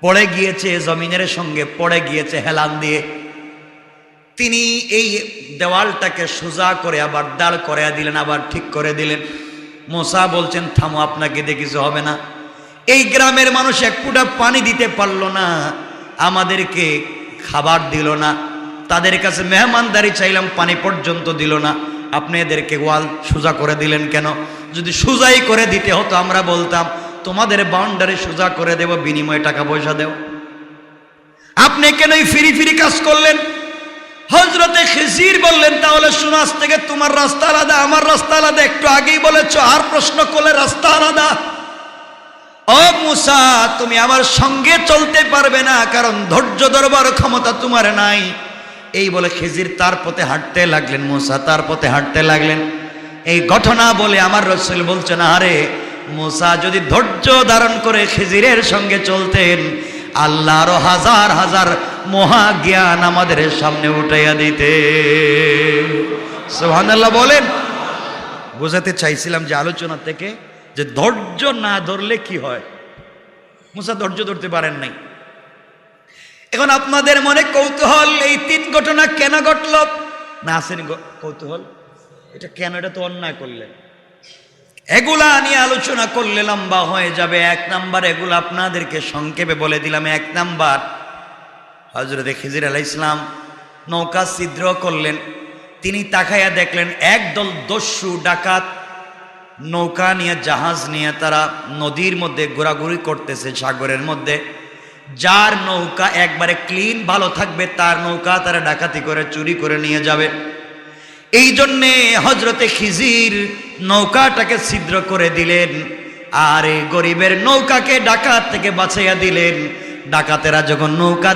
পড়ে গিয়েছে, জমিনের সঙ্গে পড়ে গিয়েছে হেলান দিয়ে। তিনি এই দেওয়ালটাকে সোজা করে আবার দাঁড় করে দিলেন, আবার ঠিক করে দিলেন। মুসা বলছেন থামো, আপনাকে দিয়ে কিছু হবে না। এই গ্রামের মানুষ এক ফুটা পানি দিতে পারলো না, আমাদেরকে খাবার দিল না, তাদের কাছে মেহমানদারি চাইলাম পানি পর্যন্ত দিল না, আপনি এদেরকে ওয়াল সোজা করে দিলেন কেন? যদি সোজাই করে দিতে হতো আমরা বলতাম তোমাদের বাউন্ডারি সোজা করে দেব, বিনিময়ে টাকা পয়সা দেও। আপনি কেন এই ফিরি ফিরি কাজ করলেন? হযরতে খিজির বললেন তাহলে শোনো, আজ থেকে তোমার রাস্তা আলাদা, আমার রাস্তা আলাদা। একটু আগেই বলেছো, আর প্রশ্ন করলে রাস্তা আলাদা। ও মুসা, তুমি আমার সঙ্গে চলতে পারবে না, কারণ ধৈর্য ধরবার ক্ষমতা তোমার নাই। এই বলে খিজির তার পথে হাঁটতে লাগলেন, মুসা তার পথে হাঁটতে লাগলেন। এই ঘটনা বলে আমার রাসূল বলছেন, আরে মুসা যদি ধৈর্য ধারণ করে খিজিরের সঙ্গে চলতেন, আল্লাহ আরো হাজার হাজার মহা জ্ঞান আমাদের সামনে উঠাইয়া দিতে। সুবহানাল্লাহ বলেন। বোঝাতে চাইছিলাম যে আলোচনা থেকে যে ধৈর্য না ধরলে কি হয়। মুসা ধৈর্য ধরতে পারেন নাই। এখন আপনাদের মনে কৌতূহল, এই 3 ঘটনা কেন ঘটল? না আসেন কৌতূহল, এটা কেন, এটা তো অন্যায় করলেন। এগুলা নিয়ে আলোচনা করলে লম্বা হয়ে যাবে। 1 নাম্বার, এগুলো আপনাদেরকে সংক্ষেপে বলে দিলাম। 1 নাম্বার, হযরতে খিজির আলাইহিস সালাম নৌকা ছিদ্র করলেন। তিনি তাকাইয়া দেখলেন একদল দস্যু ডাকাত নৌকা নিয়ে, জাহাজ নিয়ে তারা নদীর মধ্যে ঘোরাঘুরি করতেছে, সাগরের মধ্যে। যার নৌকা একবারে ক্লিন ভালো থাকবে তার নৌকা তারা ডাকাতি করে চুরি করে নিয়ে যাবে। এই জন্যে হযরতে খিজির নৌকাটাকে ছিদ্র করে দিলেন, আর এই গরিবের নৌকাকে ডাকাত থেকে বাঁচাইয়া দিলেন। ডাকাতেরা যখন নৌকা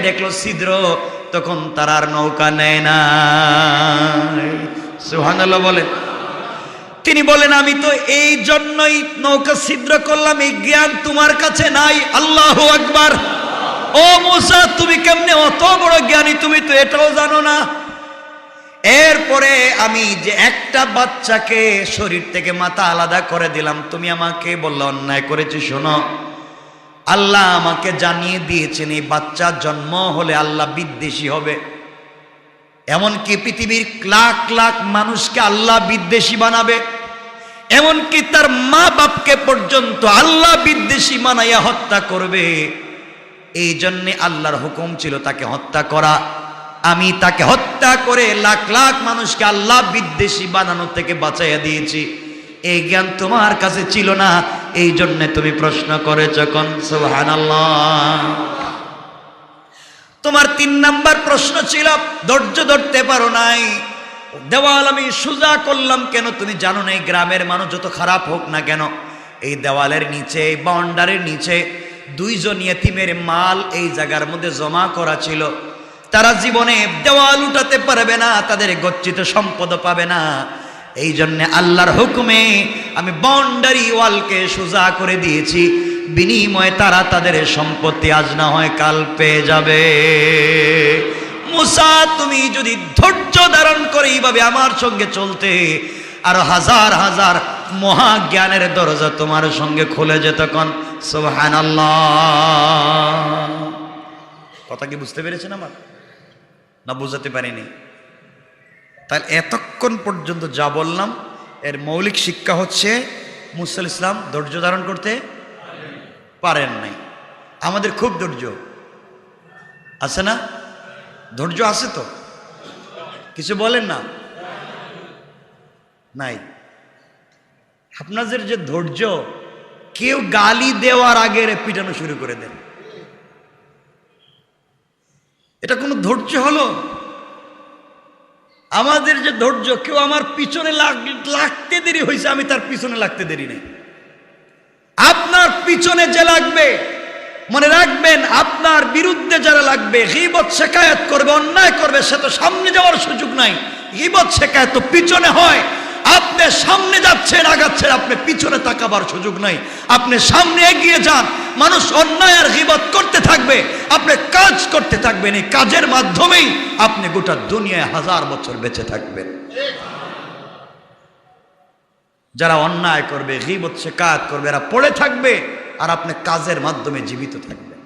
দেখলো ছিদ্র, তখন তারা আর নৌকা নেয় না। সুবহানাল্লাহ বলেন। তিনি বলেন আমি তো এই জন্যই নৌকা ছিদ্র করলাম, এই জ্ঞান তোমার কাছে নাই। আল্লাহু আকবার। ও মুসা, তুমি কেমনে অত বড় জ্ঞানী, তুমি তো এটাও জানো না। এরপরে আমি যে একটা বাচ্চাকে শরীর থেকে মাথা আলাদা করে দিলাম, তুমি আমাকে বললে অন্যায় করেছি। শোনো, আল্লাহ আমাকে জানিয়ে দিয়েছেন এই বাচ্চা জন্ম হলে আল্লাহ বিদ্বেষী হবে। এমনকি পৃথিবীর লাখ লাখ মানুষকে আল্লাহ বিদ্বেষী বানাবে, এমনকি তার মা বাপকে পর্যন্ত আল্লাহ বিদ্বেষী বানাইয়া হত্যা করবে। এই জন্যে আল্লাহর হুকুম ছিল তাকে হত্যা করা। আমি তাকে হত্যা করে লাখ লাখ মানুষকে আল্লাহ বিদ্বেষী বানানো থেকে বাঁচাইয়া দিয়েছি। এই জ্ঞান তোমার কাছে ছিল না, এই জন্য তুমি প্রশ্ন করেছ। কোন সুবহানাল্লাহ। তোমার 3 নাম্বার প্রশ্ন ছিল ধৈর্য ধরতে পারো নাই। দেওয়াল আমি সোজা করলাম কেন? তুমি জানো না এই গ্রামের মানুষ যত খারাপ হোক না কেন, এই দেওয়ালের নিচে, এই বাউন্ডারির নিচে 2 জন ইয়েতিমের মাল এই জায়গার মধ্যে জমা করা ছিল। তারা জীবনে দেওয়াল উঠাতে পারবে না, তাদের গচ্ছিত সম্পদ পাবে না। এই জন্য আল্লাহর হুকুমে আমি বাউন্ডারি ওয়ালকে সোজা করে দিয়েছি, বিনিময়ে তারা তাদের সম্পত্তি আজ না হয় কাল পেয়ে যাবে। মুসা, তুমি যদি ধৈর্য ধারণ করে এইভাবে আমার সঙ্গে চলতে, আর হাজার হাজার মহাজ্ঞানের দরজা তোমার সঙ্গে খুলে যেত। কোন সুবহানাল্লাহ। কথা কি বুঝতে পেরেছেন আমার, না বুঝাতে পারিনি? তাহলে এতক্ষণ পর্যন্ত যা বললাম এর মৌলিক শিক্ষা হচ্ছে মুসা আলাইহিস সালাম ধৈর্য ধারণ করতে পারেন নাই। আমাদের খুব ধৈর্য আছে না? ধৈর্য আছে তো? কিছু বলেন না? নাই। আপনাদের যে ধৈর্য, কেউ গালি দেওয়ার আগে পিটানো শুরু করে দেন, এটা কোনো ধৈর্য হলো? আমাদের যে ধৈর্য, কেউ আমার পিছনে লাগতে দেরি হয়েছে, আমি তার পিছনে লাগতে দেরি নেই। আপনার পিছনে যে লাগবে, মনে রাখবেন আপনার বিরুদ্ধে যারা লাগবে, গীবত শিকায়াত করবে, অন্যায় করবে, সে তো সামনে যাওয়ার সুযোগ নাই। গীবত শিকায়াত তো পিছনে হয়। আপনি সামনে যাচ্ছেন, আগাচ্ছেন, আপনি পিছনে তাকাবার সুযোগ নাই। আপনি সামনে এগিয়ে যান, মানুষ অন্যায় আর গীবত করতে থাকবে, আপনি কাজ করতে থাকবেন। এই কাজের মাধ্যমেই আপনি গোটা দুনিয়ায় 1000 বছর বেঁচে থাকবেন। যারা অন্যায় করবে, গীবত শিকায়ত করবে, এরা পড়ে থাকবে আর আপনি কাজের মাধ্যমে জীবিত থাকবেন।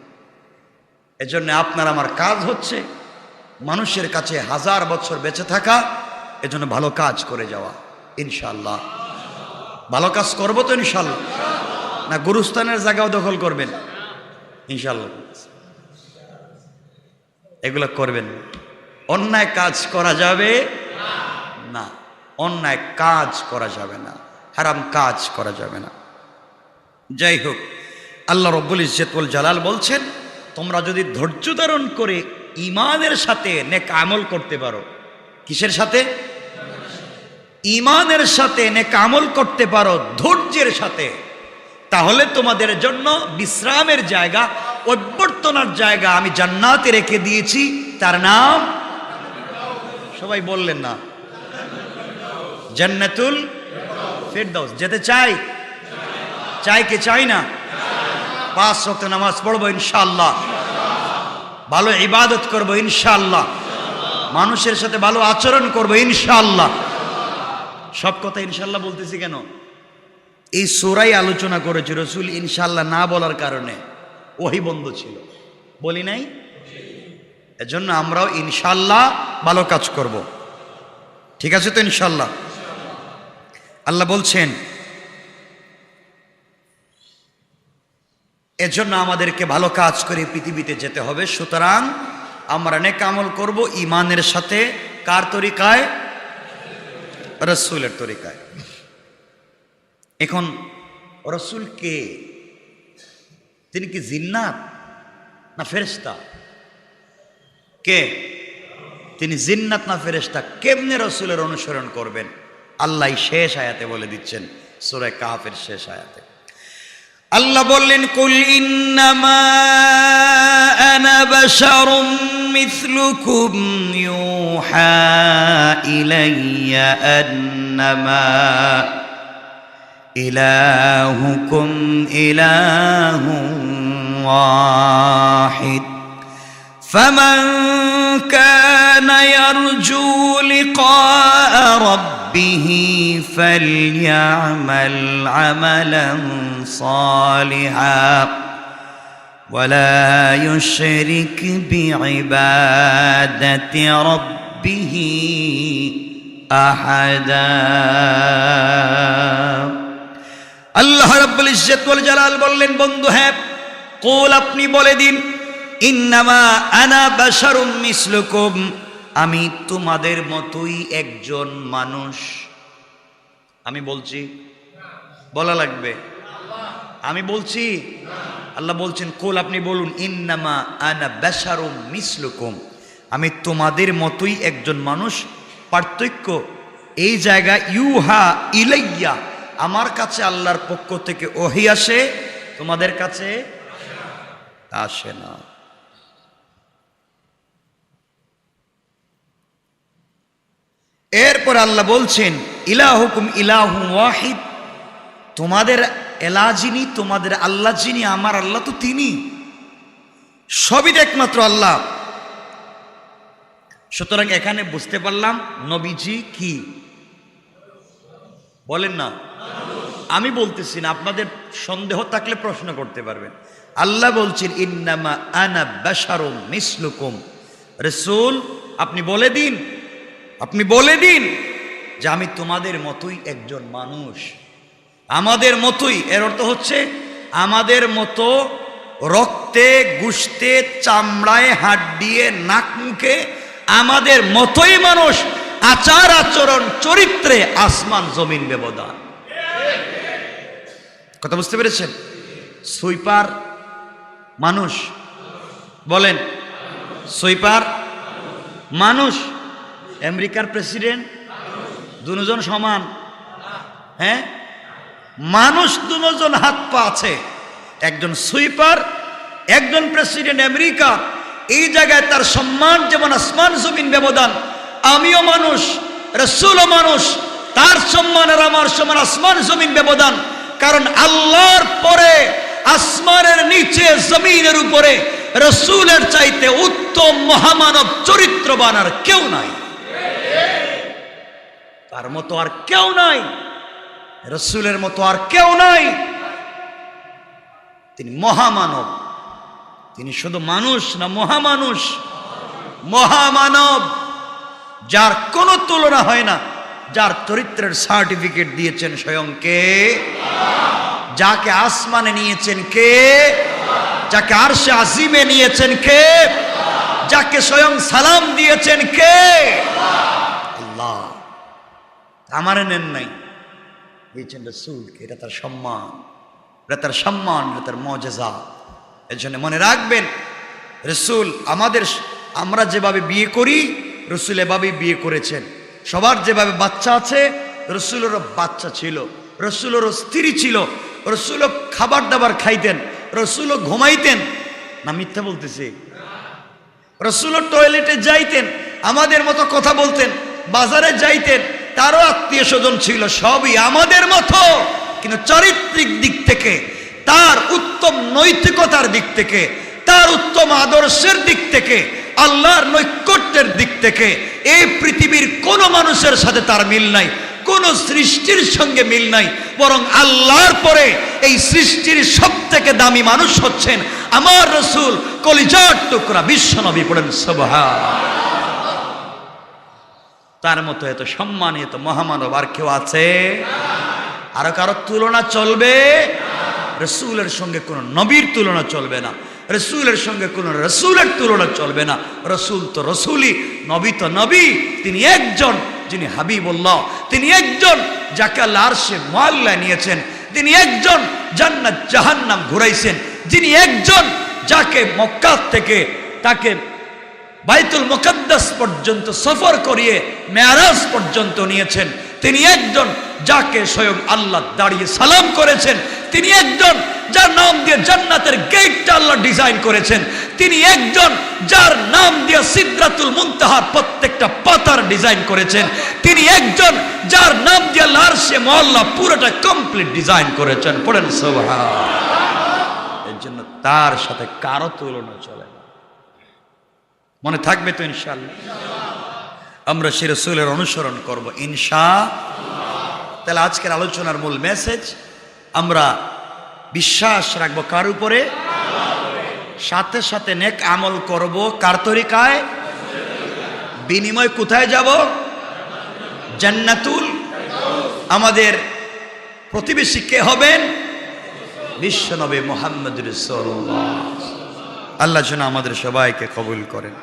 এজন্য আপনার আমার কাজ হচ্ছে মানুষের কাছে 1000 বছর বেঁচে থাকা, এজন্য ভালো কাজ করে যাওয়া। ইনশাআল্লাহ ভালো কাজ করবো তো ইনশাআল্লাহ, না গুরুস্থানের জায়গাও দখল করবেন? ইনশাআল্লাহ এগুলো করবেন। অন্যায় কাজ করা যাবে না, অন্যায় কাজ করা যাবে না, হারাম কাজ করা যাবে না। যাই হোক, আল্লাহ রব্বুল ইজ্জত ওয়াল জালাল বলছেন, তোমরা যদি ধৈর্য ধারণ করে ঈমানের সাথে নেক আমল করতে পারো। কিসের সাথে? ঈমানের সাথে নেক আমল করতে পারো, ধৈর্যের সাথে, তাহলে তোমাদের জন্য বিশ্রামের জায়গা, অভ্যর্থনার জায়গা আমি জান্নাতে রেখে দিয়েছি, তার নাম, সবাই বললেন না, জান্নাতুল ফেরদাউস। যেতে চাই? চাই কি চাই না? 5 ওয়াক্ত নামাজ পড়বো ইনশাআল্লাহ, ভালো ইবাদত করবো ইনশাআল্লাহ, মানুষের সাথে ভালো আচরণ করবো ইনশাআল্লাহ। সব কথা ইনশাআল্লাহ বলতেছি কেন? এই সূরায় আলোচনা করেছে রাসূল ইনশাআল্লাহ না বলার কারণে ওহী বন্ধ ছিল, বলি নাই? এজন্য আমরাও ইনশাআল্লাহ ভালো কাজ করব। ঠিক আছে তো ইনশাআল্লাহ? আল্লাহ বলছেন এজন্য আমাদেরকে ভালো কাজ করে পৃথিবীতে যেতে হবে। সুতরাং আমরা নেক আমল করব ঈমানের সাথে। কার তরিকায়? রাসূলের তরিকায়। এখন রাসূল কে? তিনি কি জিন্নাত না ফেরেশতা? কে? তিনি জিন্নাত না ফেরেশতা? কেমনে রাসূলের অনুসরণ করবেন? আল্লাহ শেষ আয়াতে বলে দিচ্ছেন, সূরা কাহফের শেষ আয়াতে আল্লাহ বললেন, কুল ইন্নামা আনা বাশারুম মিসলুকুম ইউহা ইলাইয়া আন্নামা ইলাহুকুম ইলাহুন ওয়াহিদ ফামান কানা ইয়ারজু লিকাআ রাব্বিহি ফালইয়ামাল আমালান صالحا ولا يشرك بعبادة ربه أحدا। আল্লাহ রাব্বুল ইজ্জত ওয়াল জালাল বললেন, বন্ধু হ্যাঁ, কুল আপনি বলে দিন, ইন্নামা আনা বাশারুম মিসলুকুম, আমি তোমাদের মতোই একজন মানুষ। আমি বলছি? বলা লাগবে? আমি বলছি? আল্লাহ বলছেন কুল আপনি বলুন, ইন্নামা আনা বাশারুম মিসলুকুম, আমি তোমাদের মতোই একজন মানুষ। পার্থক্য এই জায়গায়, ইউহা ইলাইয়া, আমার কাছে আল্লাহর পক্ষ থেকে ওহী আসে, তোমাদের কাছে আসে না। এরপর আল্লাহ বলছেন, ইলাহুকুম ইলাহুন ওয়াহিদ, তোমাদের এলা যিনি, তোমাদের আল্লাহ যিনি, আমার আল্লাহ তো তিনি, সবই একমাত্র আল্লাহ। সুতরাং এখানে বুঝতে পারলাম নবীজি কি বলেন না? আমি বলতেছি না, আপনাদের সন্দেহ থাকলে প্রশ্ন করতে পারবেন। আল্লাহ বলছেন ইন্নামা আনা বাশারুম মিসলুকুম, রাসূল আপনি বলে দিন, আপনি বলে দিন যে আমি তোমাদের মতোই একজন মানুষ। আমাদের মতোই এর অর্থ হচ্ছে আমাদের মতো রক্তে গোশতে চামড়ায় হাড্ডিয়ে নাক মুখে আমাদের মতোই মানুষ, আচার আচরণ চরিত্রে আসমান জমিন ব্যবধান। কথা বুঝতে পেরেছেন? সুইপার মানুষ, বলেন সুইপার মানুষ, আমেরিকার প্রেসিডেন্ট দুজন সমান? হ্যাঁ, মানুষ দুজন হাত পা আছে, একজন সুইপার একজন প্রেসিডেন্ট আমেরিকা। এই জায়গায় তার সম্মান যেমন আসমান জমিন ব্যবধান। আমিও মানুষ, রাসূলও মানুষ, তার সম্মান আর আমার সমান আসমান জমিন ব্যবধান। কারণ আল্লাহর পরে আসমানের নিচে জমিনের উপরে রাসূলের চাইতে উত্তম মহামানব চরিত্রবান আর কেউ নাই, তার মতো আর কেউ নাই। রসুলের মতো আর কেউ নাই। তিনি মহামানব। তিনি শুধু মানুষ না, মহামানুষ, মহামানব, যার কোনো তুলনা হয় না, যার চরিত্রের সার্টিফিকেট দিয়েছেন স্বয়ং কে? যাকে আসমানে নিয়েছেন কে? যাকে আরশে আজিমে নিয়েছেন কে? যাকে স্বয়ং সালাম দিয়েছেন কে? আল্লাহ। আমারে নেন নাই, দিয়েছেন রসুলকে। এটা তার সম্মান, এটা তার সম্মান, এটা তার মজেজা। এর জন্য মনে রাখবেন, রসুল আমাদের, আমরা যেভাবে বিয়ে করি রসুল এভাবেই বিয়ে করেছেন। সবার যেভাবে বাচ্চা আছে, রসুলেরও বাচ্চা ছিল, রসুলেরও স্ত্রী ছিল, রসুলও খাবার দাবার খাইতেন, রসুলও ঘুমাইতেন। না মিথ্যা বলতেছি? রসুলও টয়লেটে যাইতেন, আমাদের মতো কথা বলতেন, বাজারে যাইতেন, তারও আত্মীয় স্বজন ছিল, সবই আমাদের মতো। কিন্তু চারিত্রিক দিক থেকে, তার উত্তম নৈতিকতার দিক থেকে, তার উত্তম আদর্শের দিক থেকে, আল্লাহর নৈকট্যের দিক থেকে এই পৃথিবীর কোন মানুষের সাথে তার মিল নাই, কোন সৃষ্টির সঙ্গে মিল নাই। বরং আল্লাহর পরে এই সৃষ্টির সবথেকে দামি মানুষ হচ্ছেন আমার রসুল, কলিজার টুকরা বিশ্বনবী। পড়েন সুবহানাল্লাহ। তার মতো এত সম্মানী, এত মহামানব আর কেউ আছে? আরো কারো তুলনা চলবে? রসুলের সঙ্গে কোন নবীর তুলনা চলবে না, রসুলের সঙ্গে কোন রসুলের তুলনা চলবে না। রসুল তো রসুলই, নবী তো নবী। তিনি একজন যিনি হাবিবুল্লাহ, তিনি একজন যাকে আল্লাহ আরশে মুআল্লা নিয়েছেন, তিনি একজন জান্নাত জাহান্নাম ঘুরাইছেন, যিনি একজন যাকে মক্কা থেকে তাকে বাইতুল মুকাদ্দাস পর্যন্ত সফর করিয়ে মেরাজ পর্যন্ত নিয়েছেন, তিনি একজন যাকে স্বয়ং আল্লাহ দাঁড়িয়ে সালাম করেছেন, তিনি একজন যার নাম দিয়ে জান্নাতের গেটটা আল্লাহ ডিজাইন করেছেন, তিনি একজন যার নাম দিয়ে সিদরাতুল মুনতাহার প্রত্যেকটা পাতার ডিজাইন করেছেন, তিনি একজন যার নাম দিয়ে আল্লাহ আরশে মুআল্লা পুরোটা কমপ্লিট ডিজাইন করেছেন। পড়েন সুবহানাল্লাহ। এর জন্য তার সাথে কারো তুলনা চলে না। মনে থাকবে তো ইনশাআল্লাহ? আমরা সে রাসূলের অনুসরণ করব ইনশাআল্লাহ। তাহলে আজকের আলোচনার মূল মেসেজ, আমরা বিশ্বাস রাখবো কার উপরে? সাথে সাথে নেক আমল করব কার তরিকায়? বিনিময় কোথায় যাব? জান্নাতুল। আমাদের প্রতিবেশী কে হবেন? বিশ্বনবী মুহাম্মদ রাসূলুল্লাহ। আল্লাহ যেন আমাদের সবাইকে কবুল করেন।